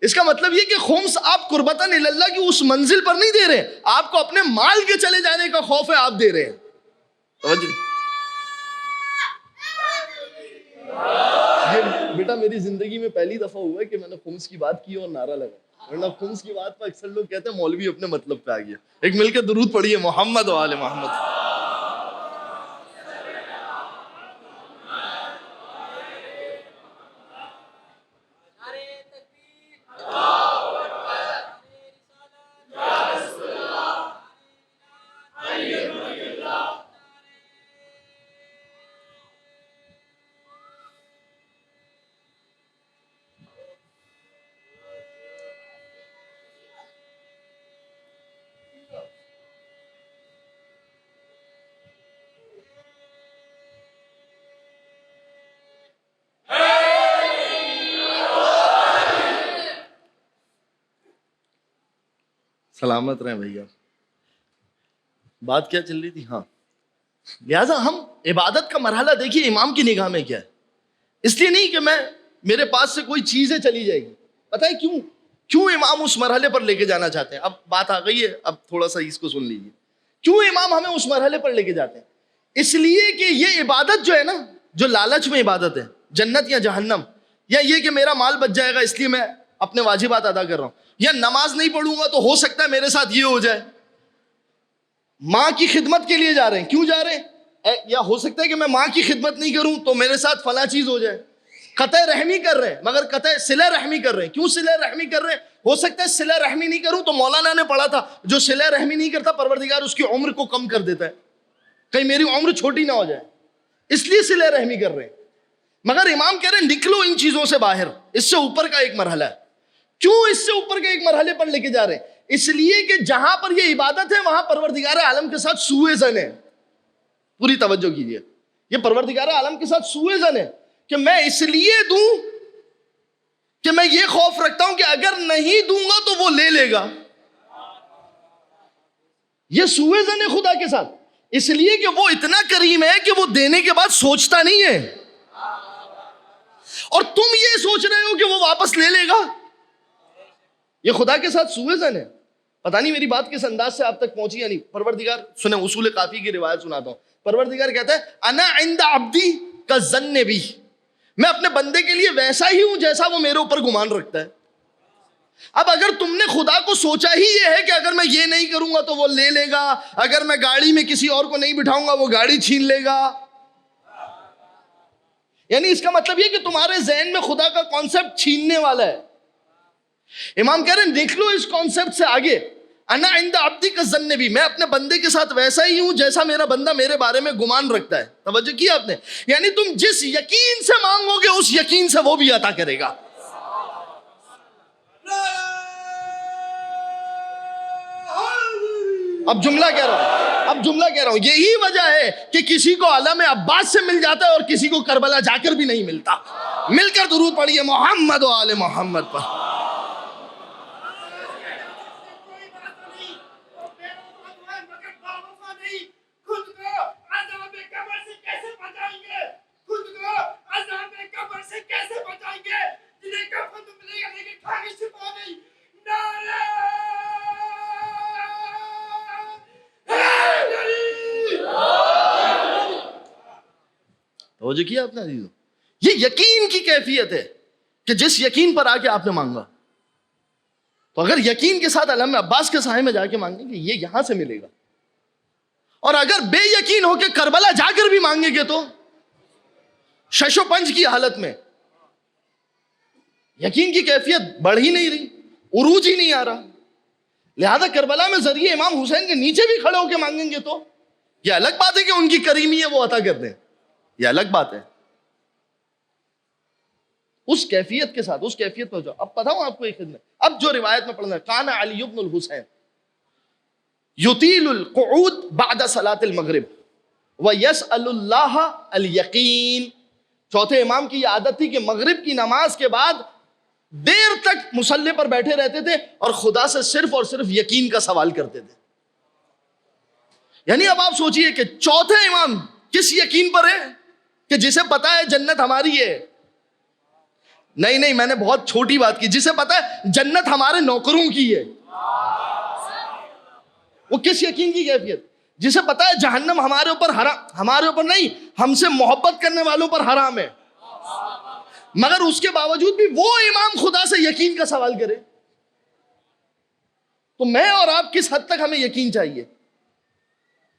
اس کا مطلب یہ کہ خمس آپ قربتاً اللہ کی اس منزل پر نہیں دے رہے، آپ کو اپنے مال کے چلے جانے کا خوف ہے، آپ دے رہے ہیں. توجہ. یہ بیٹا میری زندگی میں پہلی دفعہ ہوا ہے کہ میں نے خمس کی بات کی اور نعرہ لگا. ورنہ خمس کی بات پر اکثر لوگ کہتے ہیں مولوی اپنے مطلب پہ آ گیا. ایک مل کے درود پڑھیے محمد و آل محمد. سلامت رہیں بھیا. بات کیا چل رہی تھی؟ ہاں، لہٰذا ہم عبادت کا مرحلہ دیکھیے امام کی نگاہ میں کیا ہے. اس لیے نہیں کہ میرے پاس سے کوئی چیزیں چلی جائے گی. پتہ ہے کیوں امام اس مرحلے پر لے کے جانا چاہتے ہیں؟ اب بات آ گئی ہے، اب تھوڑا سا اس کو سن لیجیے. کیوں امام ہمیں اس مرحلے پر لے کے جاتے ہیں؟ اس لیے کہ یہ عبادت جو ہے نا، جو لالچ میں عبادت ہے، جنت یا جہنم، یا یہ کہ میرا مال بچ جائے گا اس لیے میں اپنے واجبات ادا کر رہا ہوں، یا نماز نہیں پڑھوں گا تو ہو سکتا ہے میرے ساتھ یہ ہو جائے. ماں کی خدمت کے لیے جا رہے ہیں، کیوں جا رہے ہیں؟ یا ہو سکتا ہے کہ میں ماں کی خدمت نہیں کروں تو میرے ساتھ فلاں چیز ہو جائے. قطع رحمی کر رہے ہیں، مگر قطع صلہ رحمی کر رہے ہیں. کیوں صلہ رحمی کر رہے ہیں؟ ہو سکتا ہے صلہ رحمی نہیں کروں تو مولانا نے پڑھا تھا جو صلہ رحمی نہیں کرتا پروردگار اس کی عمر کو کم کر دیتا ہے، کہیں میری عمر چھوٹی نہ ہو جائے، اس لیے صلہ رحمی کر رہے ہیں. مگر امام کہہ رہے ہیں نکلو ان چیزوں سے باہر، اس سے اوپر کا ایک مرحلہ ہے. کیوں اس سے اوپر کے ایک مرحلے پر لے کے جا رہے ہیں؟ اس لیے کہ جہاں پر یہ عبادت ہے وہاں پروردگار عالم کے ساتھ سوء ظن ہے. پوری توجہ کیجیے، یہ پروردگار عالم کے ساتھ سوء ظن ہے کہ میں اس لیے دوں کہ میں یہ خوف رکھتا ہوں کہ اگر نہیں دوں گا تو وہ لے لے گا. یہ سوء ظن ہے خدا کے ساتھ، اس لیے کہ وہ اتنا کریم ہے کہ وہ دینے کے بعد سوچتا نہیں ہے، اور تم یہ سوچ رہے ہو کہ وہ واپس لے لے گا. یہ خدا کے ساتھ سوء ظن ہے. پتہ نہیں میری بات کس انداز سے آپ تک پہنچی یا نہیں. پروردگار سنیں، اصول کافی کی روایت سناتا ہوں. پروردگار کہتا ہے انا عند عبدی کالظن بی، میں اپنے بندے کے لیے ویسا ہی ہوں جیسا وہ میرے اوپر گمان رکھتا ہے. اب اگر تم نے خدا کو سوچا ہی یہ ہے کہ اگر میں یہ نہیں کروں گا تو وہ لے لے گا، اگر میں گاڑی میں کسی اور کو نہیں بٹھاؤں گا وہ گاڑی چھین لے گا، یعنی اس کا مطلب یہ کہ تمہارے ذہن میں خدا کا کانسیپٹ چھیننے والا ہے. امام کہہ رہے ہیں دیکھ لو اس کانسیپٹ سے آگے، انا عند عبدی کالظن بی، میں اپنے بندے کے ساتھ ویسا ہی ہوں جیسا میرا بندہ میرے بارے میں گمان رکھتا ہے. توجہ کی آپ نے؟ یعنی تم جس یقین سے مانگو گے اس یقین سے وہ بھی عطا کرے گا. اب جملہ کہہ رہا ہوں یہی وجہ ہے کہ کسی کو علم عباس سے مل جاتا ہے اور کسی کو کربلا جا کر بھی نہیں ملتا. مل کر درود پڑھیے محمد و آل محمد پر. توجہ کیا آپ نے عزیزو؟ یہ یقین کی کیفیت ہے کہ جس یقین پر آ کے آپ نے مانگا، تو اگر یقین کے ساتھ علم عباس کے سائے میں جا کے مانگیں گے یہ یہاں سے ملے گا، اور اگر بے یقین ہو کے کربلا جا کر بھی مانگیں گے تو شش و پنج کی حالت میں یقین کی کیفیت بڑھ ہی نہیں رہی، عروج ہی نہیں آ رہا. لہذا کربلا میں ذریعے امام حسین کے نیچے بھی کھڑے ہو کے مانگیں گے تو یہ الگ بات ہے کہ ان کی کریمی ہے وہ عطا کر دیں، یہ الگ بات ہے. اس کیفیت کے ساتھ، اس کیفیت پر جاؤ. اب بتاؤں آپ کو ایک خدمت، اب جو روایت میں پڑھنا ہے، کان علی بن الحسین یطیل القعود بعد صلاۃ المغرب ویسأل اللہ الیقین. چوتھے امام کی یہ عادت تھی کہ مغرب کی نماز کے بعد دیر تک مصلی پر بیٹھے رہتے تھے اور خدا سے صرف اور صرف یقین کا سوال کرتے تھے. یعنی اب آپ سوچئے کہ چوتھے امام کس یقین پر ہے کہ جسے پتا ہے جنت ہماری ہے. نہیں میں نے بہت چھوٹی بات کی. جسے پتا ہے جنت ہمارے نوکروں کی ہے، وہ کس یقین کی کیفیت؟ جسے پتا ہے جہنم ہمارے اوپر حرام، ہمارے اوپر نہیں، ہم سے محبت کرنے والوں پر حرام ہے، مگر اس کے باوجود بھی وہ امام خدا سے یقین کا سوال کرے. تو میں اور آپ کس حد تک ہمیں یقین چاہیے؟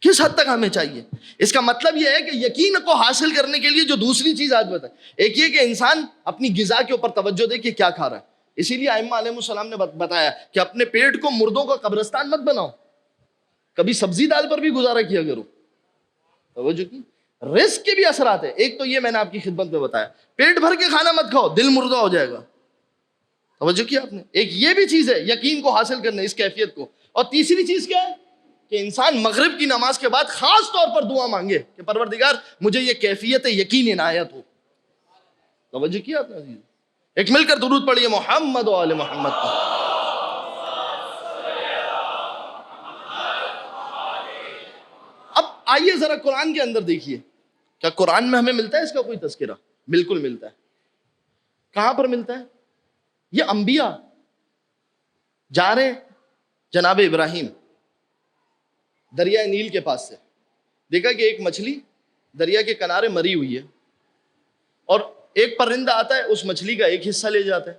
کس حد تک ہمیں چاہیے؟ اس کا مطلب یہ ہے کہ یقین کو حاصل کرنے کے لیے جو دوسری چیز آج بتائیں، ایک یہ کہ انسان اپنی غذا کے اوپر توجہ دے کہ کیا کھا رہا ہے. اسی لیے ائمہ علیہ السلام نے بتایا کہ اپنے پیٹ کو مردوں کا قبرستان مت بناؤ، کبھی سبزی دال پر بھی گزارا کیا کرو. توجہ کی رزق کے بھی اثرات ہیں. ایک تو یہ میں نے آپ کی خدمت میں بتایا، پیٹ بھر کے کھانا مت کھاؤ، دل مردہ ہو جائے گا. توجہ کیا آپ نے؟ ایک یہ بھی چیز ہے یقین کو حاصل کرنے، اس کیفیت کو. اور تیسری چیز کیا ہے کہ انسان مغرب کی نماز کے بعد خاص طور پر دعا مانگے کہ پروردگار مجھے یہ کیفیت یقین عنایت ہو. توجہ کیا آپ نے عزیز؟ ایک مل کر درود پڑھیے محمد و آل محمد کا. اب آئیے ذرا قرآن کے اندر دیکھیے، کیا قرآن میں ہمیں ملتا ہے اس کا کوئی تذکرہ؟ بالکل ملتا ہے. کہاں پر ملتا ہے؟ یہ انبیاء جا رہے جناب ابراہیم دریائے نیل کے پاس سے، دیکھا کہ ایک مچھلی دریا کے کنارے مری ہوئی ہے، اور ایک پرندہ آتا ہے اس مچھلی کا ایک حصہ لے جاتا ہے،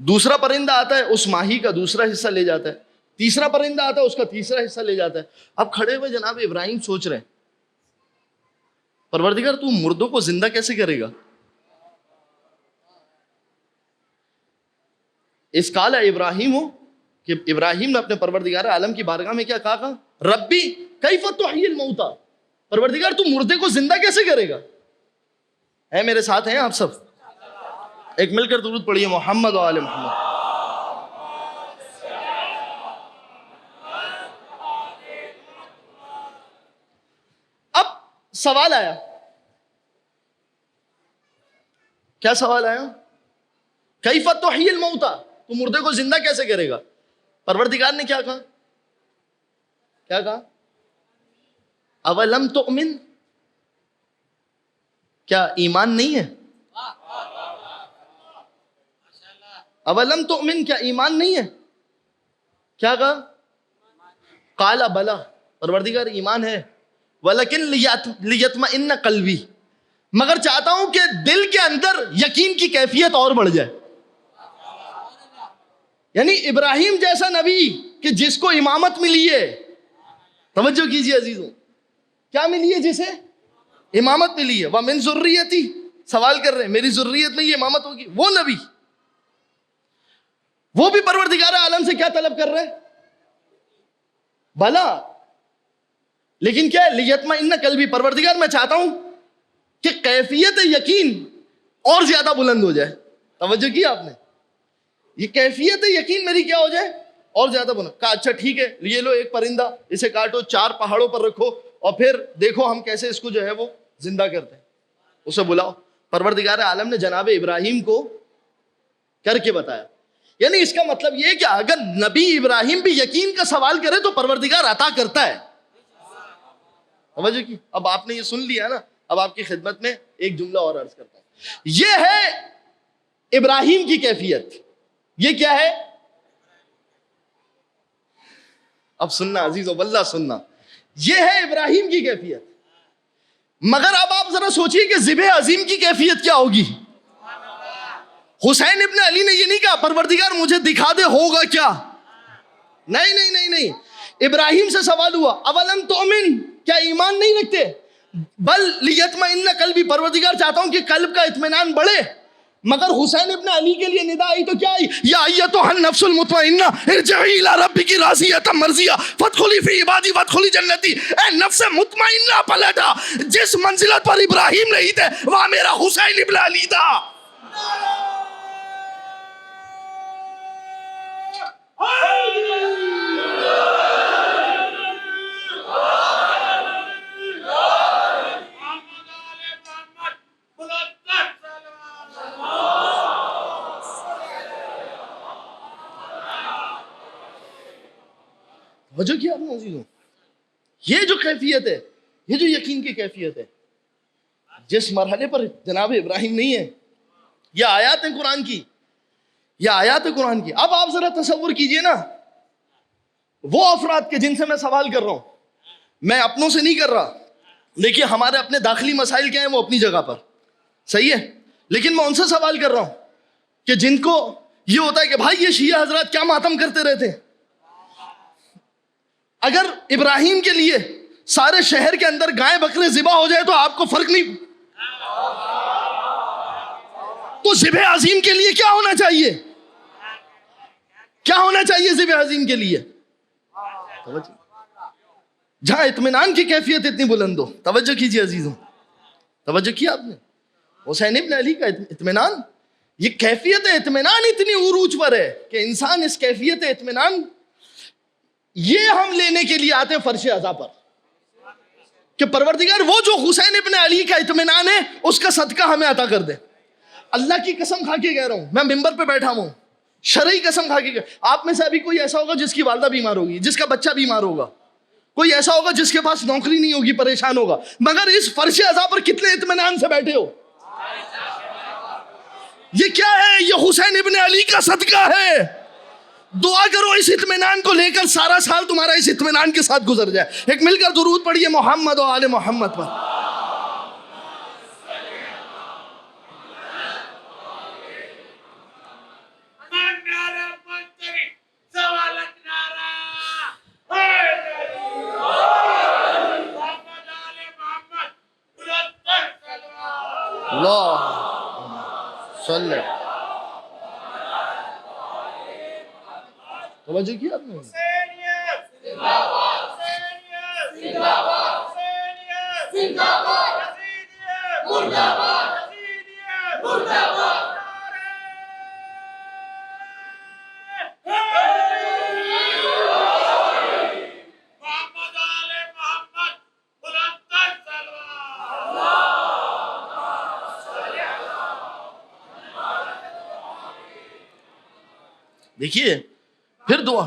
دوسرا پرندہ آتا ہے اس ماہی کا دوسرا حصہ لے جاتا ہے، تیسرا پرندہ آتا ہے اس کا تیسرا حصہ لے جاتا ہے. اب کھڑے ہوئے جناب ابراہیم سوچ رہے ہیں پروردگار تو مردوں کو زندہ کیسے کرے گا؟ اس قال ابراہیم ہو کہ ابراہیم نے اپنے پروردگار عالم کی بارگاہ میں کیا کہا؟ ربی کیف تحیی الموتى، پروردگار تو مردے کو زندہ کیسے کرے گا؟ ہے میرے ساتھ ہیں آپ سب؟ ایک مل کر درود پڑھیے محمد و آل محمد. اب سوال آیا، کیا سوال آیا؟ کیف تحیی الموتى، تو مردے کو زندہ کیسے کرے گا؟ پروردگار نے کیا کہا؟ کیا کہا؟ اولم تؤمن، کیا ایمان نہیں ہے؟ اولم تؤمن، کیا ایمان نہیں ہے؟ کیا کہا؟ قال بلا، پروردگار ایمان ہے، ولکن لیطمئن قلبی، مگر چاہتا ہوں کہ دل کے اندر یقین کی کیفیت اور بڑھ جائے. یعنی ابراہیم جیسا نبی کہ جس کو امامت ملی ہے، توجہ کیجئے عزیزوں، کیا ملی ہے؟ جسے امامت ملی ہے. وَمِن ذُرِّيَّتِي، سوال کر رہے ہیں میری ذریت میں یہ امامت ہوگی. وہ نبی، وہ بھی پروردگار عالم سے کیا طلب کر رہے ہیں؟ بھلا، لیکن کیا ہے؟ لیطمئن قلبی، پروردگار میں چاہتا ہوں کہ کیفیت یقین اور زیادہ بلند ہو جائے. توجہ کی آپ نے؟ یہ کیفیت یقین میری کیا ہو جائے؟ اور زیادہ بلند. کہا اچھا ٹھیک ہے، یہ لو ایک پرندہ، اسے کاٹو، 4 پہاڑوں پر رکھو، اور پھر دیکھو ہم کیسے اس کو جو ہے وہ زندہ کرتے ہیں. اسے بلاؤ. پروردگار عالم نے جناب ابراہیم کو کر کے بتایا. یعنی اس کا مطلب یہ ہے کہ اگر نبی ابراہیم بھی یقین کا سوال کرے تو پروردگار عطا کرتا ہے. سمجھو کی؟ اب آپ نے یہ سن لیا نا، اب آپ کی خدمت میں ایک جملہ اور عرض کرتا ہوں. یہ ہے ابراہیم کی کیفیت. یہ کیا ہے؟ اب سننا عزیزو، واللہ سننا، یہ ہے ابراہیم کی کیفیت. مگر اب آپ ذرا سوچئے کہ ذبح عظیم کی کیفیت کیا ہوگی؟ حسین ابن علی نے یہ نہیں کہا پروردگار مجھے دکھا دے ہوگا کیا. نہیں نہیں نہیں نہیں، ابراہیم سے سوال ہوا اولم تؤمن، کیا ایمان نہیں رکھتے؟ بل لیطمئن قلبی، پروردگار چاہتا ہوں کہ قلب کا اطمینان بڑھے. مگر حسین ابن علی کے لیے ندا آئی تو کیا آئی؟ یا ایتھا النفس المطمئنہ ارجعی الی ربک راضیۃ مرضیہ فادخلی فی عبادی وادخلی جنتی. اے نفس مطمئنہ پلٹا، جس منزلت پر ابراہیم نہیں تھے وہاں میرا حسین ابن علی تھا. وجہ کیا آپ نے عزیزوں؟ یہ جو کیفیت ہے، یہ جو یقین کی کیفیت ہے، جس مرحلے پر جناب ابراہیم نہیں ہے، یہ آیات ہیں قرآن کی، یہ آیات قرآن کی. اب آپ ذرا تصور کیجئے نا، وہ افراد کے جن سے میں سوال کر رہا ہوں، میں اپنوں سے نہیں کر رہا. دیکھیے ہمارے اپنے داخلی مسائل کیا ہیں، وہ اپنی جگہ پر صحیح ہے، لیکن میں ان سے سوال کر رہا ہوں کہ جن کو یہ ہوتا ہے کہ بھائی یہ شیعہ حضرات کیا ماتم کرتے رہتے ہیں، اگر ابراہیم کے لیے سارے شہر کے اندر گائے بکرے ذبح ہو جائے تو آپ کو فرق نہیں، تو ذبح عظیم کے لیے کیا ہونا چاہیے؟ کیا ہونا چاہیے ذبح عظیم کے لیے؟ جہاں اطمینان کی کیفیت اتنی بلند ہو. توجہ کیجیے عزیزوں، توجہ کیا آپ نے؟ حسین ابن علی کا اطمینان، یہ کیفیت اطمینان اتنی عروج پر ہے کہ انسان اس کیفیت اطمینان یہ ہم لینے کے لیے آتے ہیں فرش عزا پر کہ پروردگار وہ جو حسین ابن علی کا اطمینان ہے اس کا صدقہ ہمیں عطا کر دے. اللہ کی قسم کھا کے کہہ رہا ہوں، میں ممبر پہ بیٹھا ہوں، شرعی قسم کھا کے آپ میں سے ابھی کوئی ایسا ہوگا جس کی والدہ بیمار ہوگی، جس کا بچہ بیمار ہوگا، کوئی ایسا ہوگا جس کے پاس نوکری نہیں ہوگی، پریشان ہوگا، مگر اس فرش عزا پر کتنے اطمینان سے بیٹھے ہو. یہ کیا ہے؟ یہ حسین ابن علی کا صدقہ ہے. دعا کرو اس اطمینان کو لے کر سارا سال تمہارا اس اطمینان کے ساتھ گزر جائے. ایک مل کر درود پڑھیے محمد و آل محمد پر. اللہ صلی توجہ کیا آپ نے؟ دیکھیے پھر دعا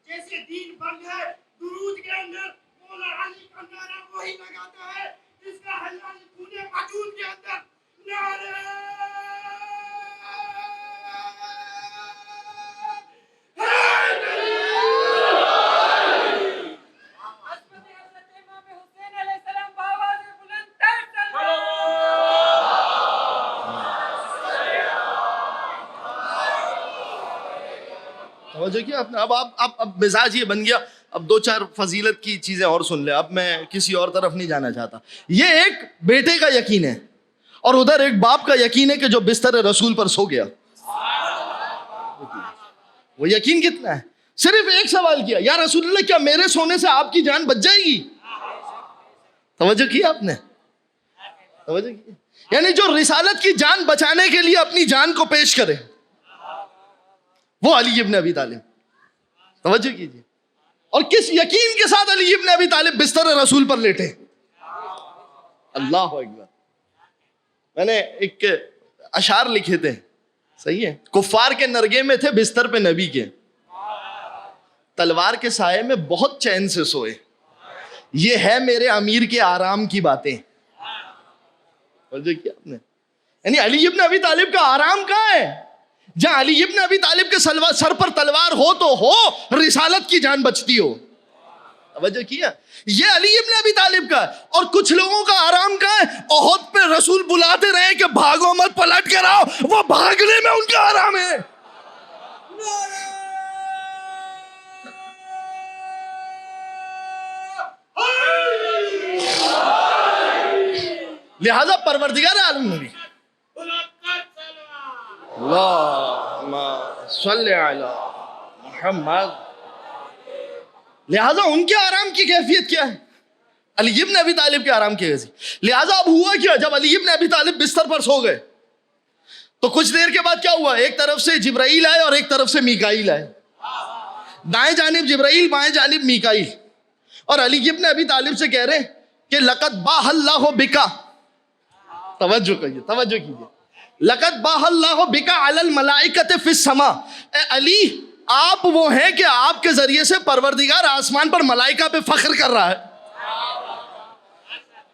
جیسے دین بند ہے، درود کے اندر مولا علی کا نعرہ وہی لگاتا ہے جس کا حلال پورے وجود کے اندر نعرہ توجہ کیا آپ نے؟ اب مزاج یہ بن گیا. اب دو چار فضیلت کی چیزیں اور سن لیں. اب میں کسی اور طرف نہیں جانا چاہتا. یہ ایک بیٹے کا یقین ہے اور ادھر ایک باپ کا یقین ہے کہ جو بستر رسول پر سو گیا. وہ یقین کتنا ہے؟ صرف ایک سوال کیا، یا رسول اللہ کیا میرے سونے سے آپ کی جان بچ جائے گی؟ توجہ کی آپ نے؟ توجہ کی؟ یعنی جو رسالت کی جان بچانے کے لیے اپنی جان کو پیش کرے وہ علی ابن ابی طالب. توجہ کیجیے. اور کس یقین کے ساتھ علی ابن ابی طالب بستر رسول پر لیٹے. اللہ اکبر. میں نے ایک اشعار لکھے تھے، صحیح ہے، کفار کے نرگے میں تھے بستر پہ نبی کے، تلوار کے سائے میں بہت چین سے سوئے، یہ ہے میرے امیر کے آرام کی باتیں. توجہ کیا آپ نے؟ یعنی علی ابن ابی طالب کا آرام کہاں ہے؟ جہاں علی ابن ابی طالب کے سر پر تلوار ہو تو ہو، رسالت کی جان بچتی ہو. توجہ کیا؟ یہ علی ابن ابی طالب کا ہے. اور کچھ لوگوں کا آرام کا ہے، احد پہ رسول بلاتے رہے کہ بھاگو مت، پلٹ کر آؤ، وہ بھاگنے میں ان کا آرام ہے. لہذا پروردگار عالم نبی اللہم صلی علی محمد، لہذا ان کے آرام کی کیفیت کیا ہے؟ علی ابن ابی طالب کے آرام کی کیفیت. لہذا اب ہوا کیا؟ جب علی ابن ابی طالب بستر پر سو گئے تو کچھ دیر کے بعد کیا ہوا؟ ایک طرف سے جبرائیل آئے اور ایک طرف سے میکائیل آئے. دائیں جانب جبرائیل، بائیں جانب میکائیل. اور علی ابن ابی طالب سے کہہ رہے کہ لقد باہ اللہ بکا. توجہ کیجیے، توجہ کیجیے. لقد باہ اللہ بکا علی الملائکۃ فی السماء. اے علی، آپ وہ ہیں کہ آپ کے ذریعے سے پروردگار آسمان پر ملائکہ پہ فخر کر رہا ہے.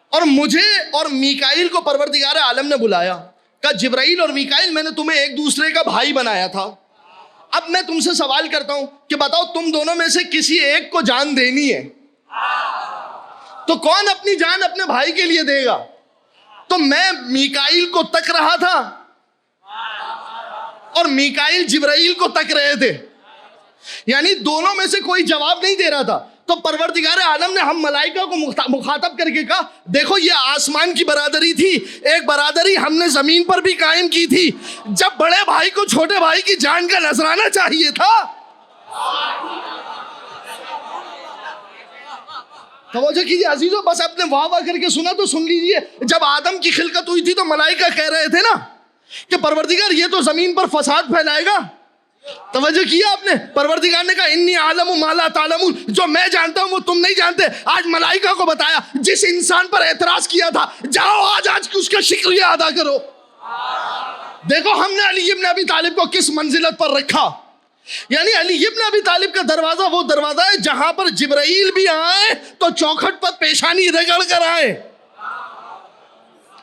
اور مجھے اور میکائیل کو پروردگار عالم نے بلایا، کہا جبرائیل اور میکائیل، میں نے تمہیں ایک دوسرے کا بھائی بنایا تھا. اب میں تم سے سوال کرتا ہوں کہ بتاؤ تم دونوں میں سے کسی ایک کو جان دینی ہے تو کون اپنی جان اپنے بھائی کے لیے دے گا؟ تو میں میکائیل کو تک رہا تھا اور میکائیل جبرائیل کو تک رہے تھے. یعنی دونوں میں سے کوئی جواب نہیں دے رہا تھا. تو پروردگار عالم نے ہم ملائکہ کو مخاطب کر کے کہا دیکھو یہ آسمان کی برادری تھی, ایک برادری ہم نے زمین پر بھی قائم کی تھی. جب بڑے بھائی کو چھوٹے بھائی کی جان کا نذرانہ چاہیے تھا, توجہ کیجیے عزیزو, بس اپنے واہ واہ کر کے سنا تو سن لیجیے. جب آدم کی خلقت ہوئی تھی تو ملائکہ کہہ رہے تھے نا کہ پروردگار یہ تو زمین پر فساد پھیلائے گا. توجہ کیا آپ نے, پروردگار نے کہا انی عالم ما لا تعلمون, جو میں جانتا ہوں وہ تم نہیں جانتے. آج ملائکہ کو بتایا جس انسان پر اعتراض کیا تھا جاؤ آج اس کا شکریہ ادا کرو. دیکھو ہم نے علی ابن ابی طالب کو کس منزلت پر رکھا. یعنی علی ابن ابی طالب کا دروازہ وہ دروازہ ہے جہاں پر جبرائیل بھی آئے تو چوکھٹ پر پیشانی رگڑ کر آئے.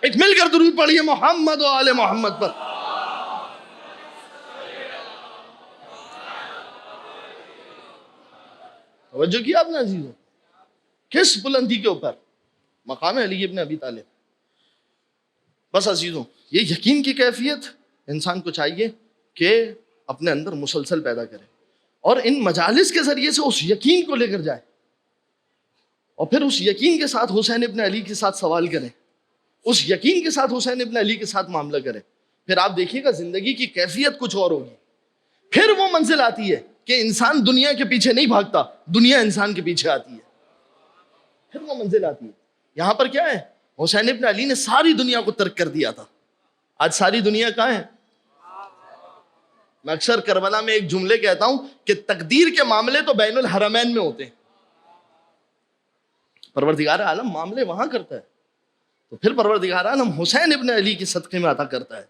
ایک مل کر درود پڑھیے محمد و آل محمد پر. توجہ کیا آپ نے عزیزوں, کس بلندی کے اوپر مقام علی ابن ابی طالب. بس عزیزوں یہ یقین کی کیفیت انسان کو چاہیے کہ اپنے اندر مسلسل پیدا کرے, اور ان مجالس کے ذریعے سے اس یقین کو لے کر جائے, اور پھر اس یقین کے ساتھ حسین ابن علی کے ساتھ سوال کریں, اس یقین کے ساتھ حسین ابن علی کے ساتھ معاملہ کریں. پھر آپ دیکھیے گا زندگی کی کیفیت کچھ اور ہوگی. پھر وہ منزل آتی ہے کہ انسان دنیا کے پیچھے نہیں بھاگتا, دنیا انسان کے پیچھے آتی ہے. پھر وہ منزل آتی ہے. یہاں پر کیا ہے, حسین ابن علی نے ساری دنیا کو ترک کر دیا تھا. آج ساری دنیا کہاں ہے؟ میں اکثر کربلا میں ایک جملے کہتا ہوں کہ تقدیر کے معاملے تو بین الحرمین میں ہوتے ہیں. پروردگار عالم معاملے وہاں کرتا ہے, تو پھر پروردگار عالم حسین ابن علی کے صدقے میں عطا کرتا ہے.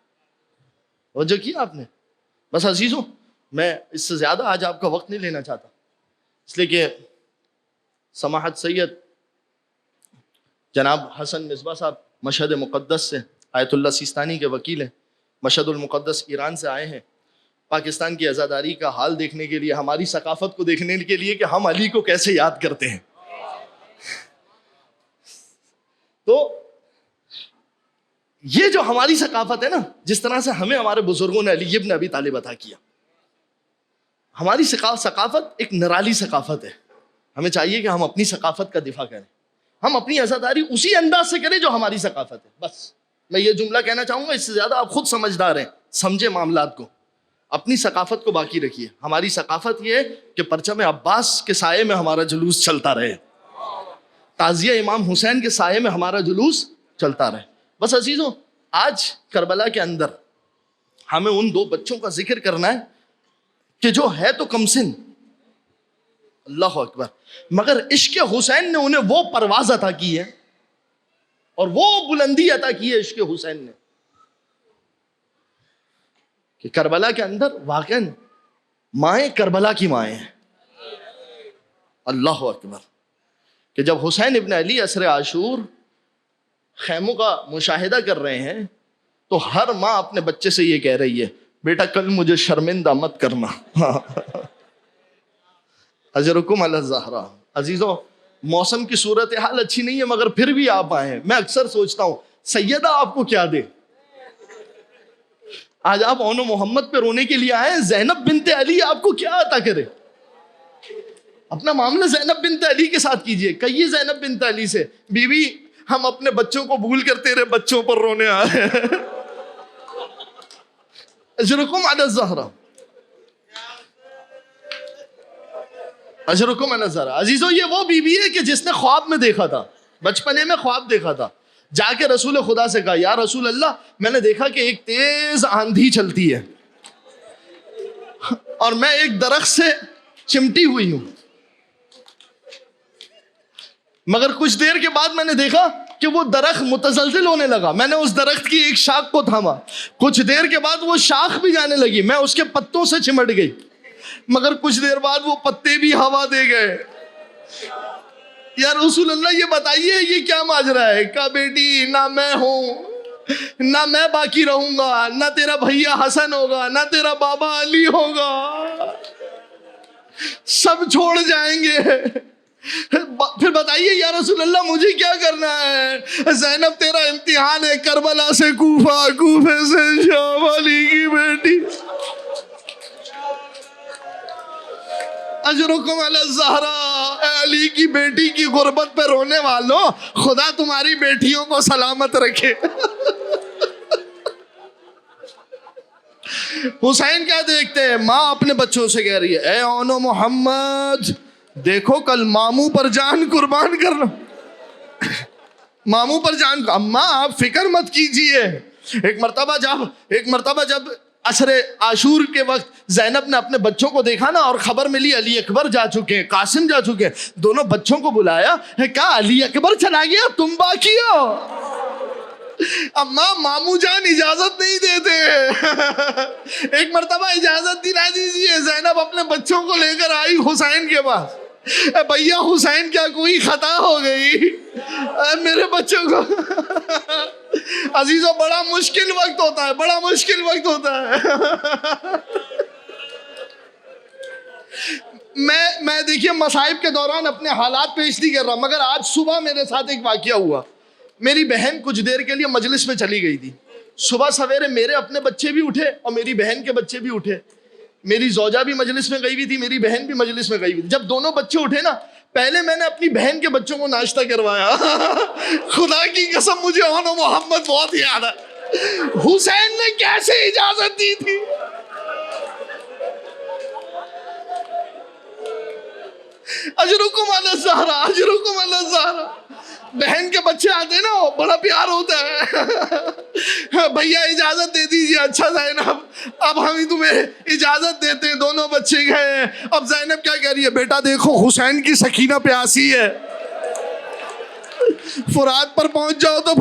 توجہ کیا آپ نے. بس عزیزوں میں اس سے زیادہ آج آپ کا وقت نہیں لینا چاہتا, اس لیے کہ سماحت سید جناب حسن مصباح صاحب مشہد مقدس سے, آیت اللہ سیستانی کے وکیل ہیں, مشہد المقدس ایران سے آئے ہیں پاکستان کی عزاداری کا حال دیکھنے کے لیے, ہماری ثقافت کو دیکھنے کے لیے کہ ہم علی کو کیسے یاد کرتے ہیں. تو یہ جو ہماری ثقافت ہے نا, جس طرح سے ہمیں ہمارے بزرگوں نے علی ابن ابی طالب عطا کیا, ہماری ثقافت ایک نرالی ثقافت ہے. ہمیں چاہیے کہ ہم اپنی ثقافت کا دفاع کریں, ہم اپنی عزاداری اسی انداز سے کریں جو ہماری ثقافت ہے. بس میں یہ جملہ کہنا چاہوں گا, اس سے زیادہ آپ خود سمجھدار ہیں, سمجھے معاملات کو. اپنی ثقافت کو باقی رکھیے. ہماری ثقافت یہ ہے کہ پرچم عباس کے سائے میں ہمارا جلوس چلتا رہے, تعزیہ امام حسین کے سائے میں ہمارا جلوس چلتا رہے. بس عزیزوں آج کربلا کے اندر ہمیں ان دو بچوں کا ذکر کرنا ہے کہ جو ہے تو کم سن, اللہ اکبر, مگر عشق حسین نے انہیں وہ پرواز عطا کی ہے اور وہ بلندی عطا کی ہے عشق حسین نے کہ کربلا کے اندر واقعاً مائیں کربلا کی مائیں ہیں. اللہ اکبر, کہ جب حسین ابن علی عصر عاشور خیموں کا مشاہدہ کر رہے ہیں تو ہر ماں اپنے بچے سے یہ کہہ رہی ہے بیٹا کل مجھے شرمندہ مت کرنا. اجرکم علی الزہرا. عزیزوں موسم کی صورتحال اچھی نہیں ہے مگر پھر بھی آپ آئے ہیں. میں اکثر سوچتا ہوں سیدہ آپ کو کیا دے. آج آپ اون محمد پہ رونے کے لیے آئے ہیں, زینب بنت علی آپ کو کیا عطا کرے. اپنا معاملہ زینب بنت علی کے ساتھ کیجئے. کہیے زینب بنت علی سے بی بی ہم اپنے بچوں کو بھول کر تیرے بچوں پر رونے آئے ہیں. اجرکم علی الزہرا, اجرکم علی الزہرا. عزیزو یہ وہ بی بی ہے کہ جس نے خواب میں دیکھا تھا, بچپنے میں خواب دیکھا تھا, جا کے رسول خدا سے کہا یا رسول اللہ میں نے دیکھا کہ ایک تیز آندھی چلتی ہے اور میں ایک درخت سے چمٹی ہوئی ہوں, مگر کچھ دیر کے بعد میں نے دیکھا کہ وہ درخت متزلزل ہونے لگا. میں نے اس درخت کی ایک شاخ کو تھاما, کچھ دیر کے بعد وہ شاخ بھی جانے لگی, میں اس کے پتوں سے چمٹ گئی, مگر کچھ دیر بعد وہ پتے بھی ہوا دے گئے. یا رسول اللہ یہ بتائیے یہ کیا ماجرا ہے. کہا بیٹی نہ میں ہوں نہ میں باقی رہوں گا, نہ تیرا بھیا حسن ہوگا, نہ تیرا بابا علی ہوگا, سب چھوڑ جائیں گے. پھر بتائیے یا رسول اللہ مجھے کیا کرنا ہے. زینب تیرا امتحان ہے, کربلا سے کوفہ, کوفے سے شام, علی کی بیٹی. اجرکم علی الزہراء، اے علی کی بیٹی کی غربت پہ رونے والوں، خدا تمہاری بیٹیوں کو سلامت رکھے۔ حسین کیا دیکھتے ہیں؟ ماں اپنے بچوں سے کہہ رہی ہے اے اون و محمد دیکھو کل ماموں پر جان قربان کرنا، ماموں پر جان۔ اماں آپ فکر مت کیجئے۔ ایک مرتبہ جب عصر عاشور کے وقت زینب نے اپنے بچوں کو دیکھا نا اور خبر ملی علی اکبر جا چکے ہیں، قاسم جا چکے ہیں، دونوں بچوں کو بلایا، کہا علی اکبر چلا گیا تم باقی ہو۔ اماں ماموں جان اجازت نہیں دیتے۔ ایک مرتبہ اجازت دلا دیجیے۔ زینب اپنے بچوں کو لے کر آئی حسین کے پاس، بھیا حسین کیا کوئی خطا ہو گئی؟ میرے بچوں کو عزیزو بڑا مشکل وقت ہوتا ہے، بڑا مشکل وقت ہوتا ہے۔ میں دیکھیے مصائب کے دوران اپنے حالات پیش نہیں کر رہا، مگر آج صبح میرے ساتھ ایک واقعہ ہوا۔ میری بہن کچھ دیر کے لیے مجلس میں چلی گئی تھی۔ صبح سویرے میرے اپنے بچے بھی اٹھے اور میری بہن کے بچے بھی اٹھے۔ میری زوجہ بھی مجلس میں گئی ہوئی تھی، میری بہن بھی مجلس میں گئی ہوئی تھی۔ جب دونوں بچے اٹھے نا، پہلے میں نے اپنی بہن کے بچوں کو ناشتہ کروایا۔ خدا کی قسم مجھے اون و محمد بہت یاد ہے، حسین نے کیسے اجازت دی تھی۔ اجرکم علی الزہراء، اجرکم علی الزہراء۔ بہن کے بچے آتے نا بڑا پیار ہوتا ہے، بھیا اجازت دے دیجیے۔ اچھا زینب اب ہم ہی تمہیں اجازت دیتے ہیں۔ دونوں بچے گئے۔ اب زینب کیا کہہ رہی ہے؟ بیٹا دیکھو حسین کی سکینہ پیاسی ہے، فرات پر پہنچ جاؤ تو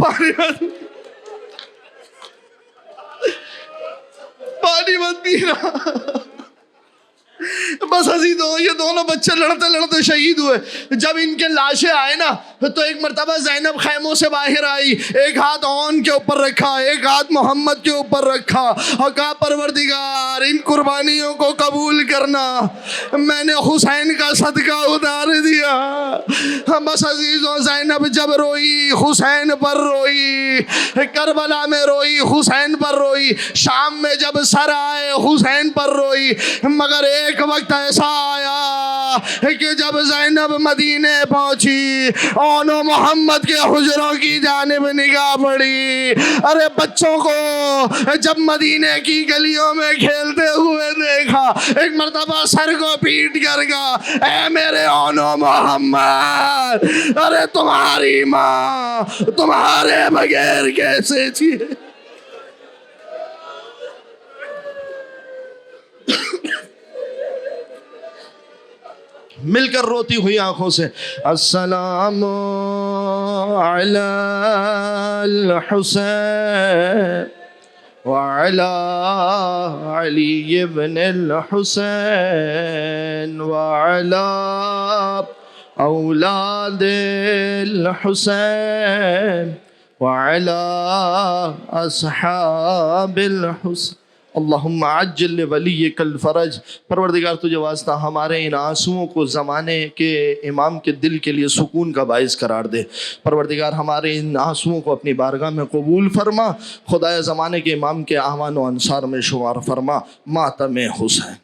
پانی مت پینا۔ بس عزیزو یہ دونوں بچے لڑتے لڑتے شہید ہوئے۔ جب ان کے لاشیں آئے نا تو ایک مرتبہ زینب خیموں سے باہر آئی، ایک ہاتھ اون کے اوپر رکھا، ایک ہاتھ محمد کے اوپر رکھا اور کہا پروردگار ان قربانیوں کو قبول کرنا، میں نے حسین کا صدقہ اتار دیا۔ بس عزیزو زینب جب روئی حسین پر روئی، کربلا میں روئی حسین پر روئی، شام میں جب سر آئے حسین پر روئی۔ مگر ایک وقت ایسا آیا کہ جب زینب مدینے پہنچی، اون و محمد کے حجروں کی جانب نگاہ پڑی، ارے بچوں کو جب مدینے کی گلیوں میں کھیلتے ہوئے دیکھا، ایک مرتبہ سر کو پیٹ کر کہا اے میرے اون و محمد، ارے تمہاری ماں تمہارے بغیر کیسے جی۔ مل کر روتی ہوئی آنکھوں سے السلام علی الحسین وعلی علی ابن الحسین وعلی اولاد الحسین وعلی اصحاب الحسین اللہم عجل ولیک الفرج۔ پروردگار تجھے واسطہ ہمارے ان آنسوؤں کو زمانے کے امام کے دل کے لیے سکون کا باعث قرار دے۔ پروردگار ہمارے ان آنسوؤں کو اپنی بارگاہ میں قبول فرما، خدائے زمانے کے امام کے اعوان و انصار میں شمار فرما۔ ماتم حسین۔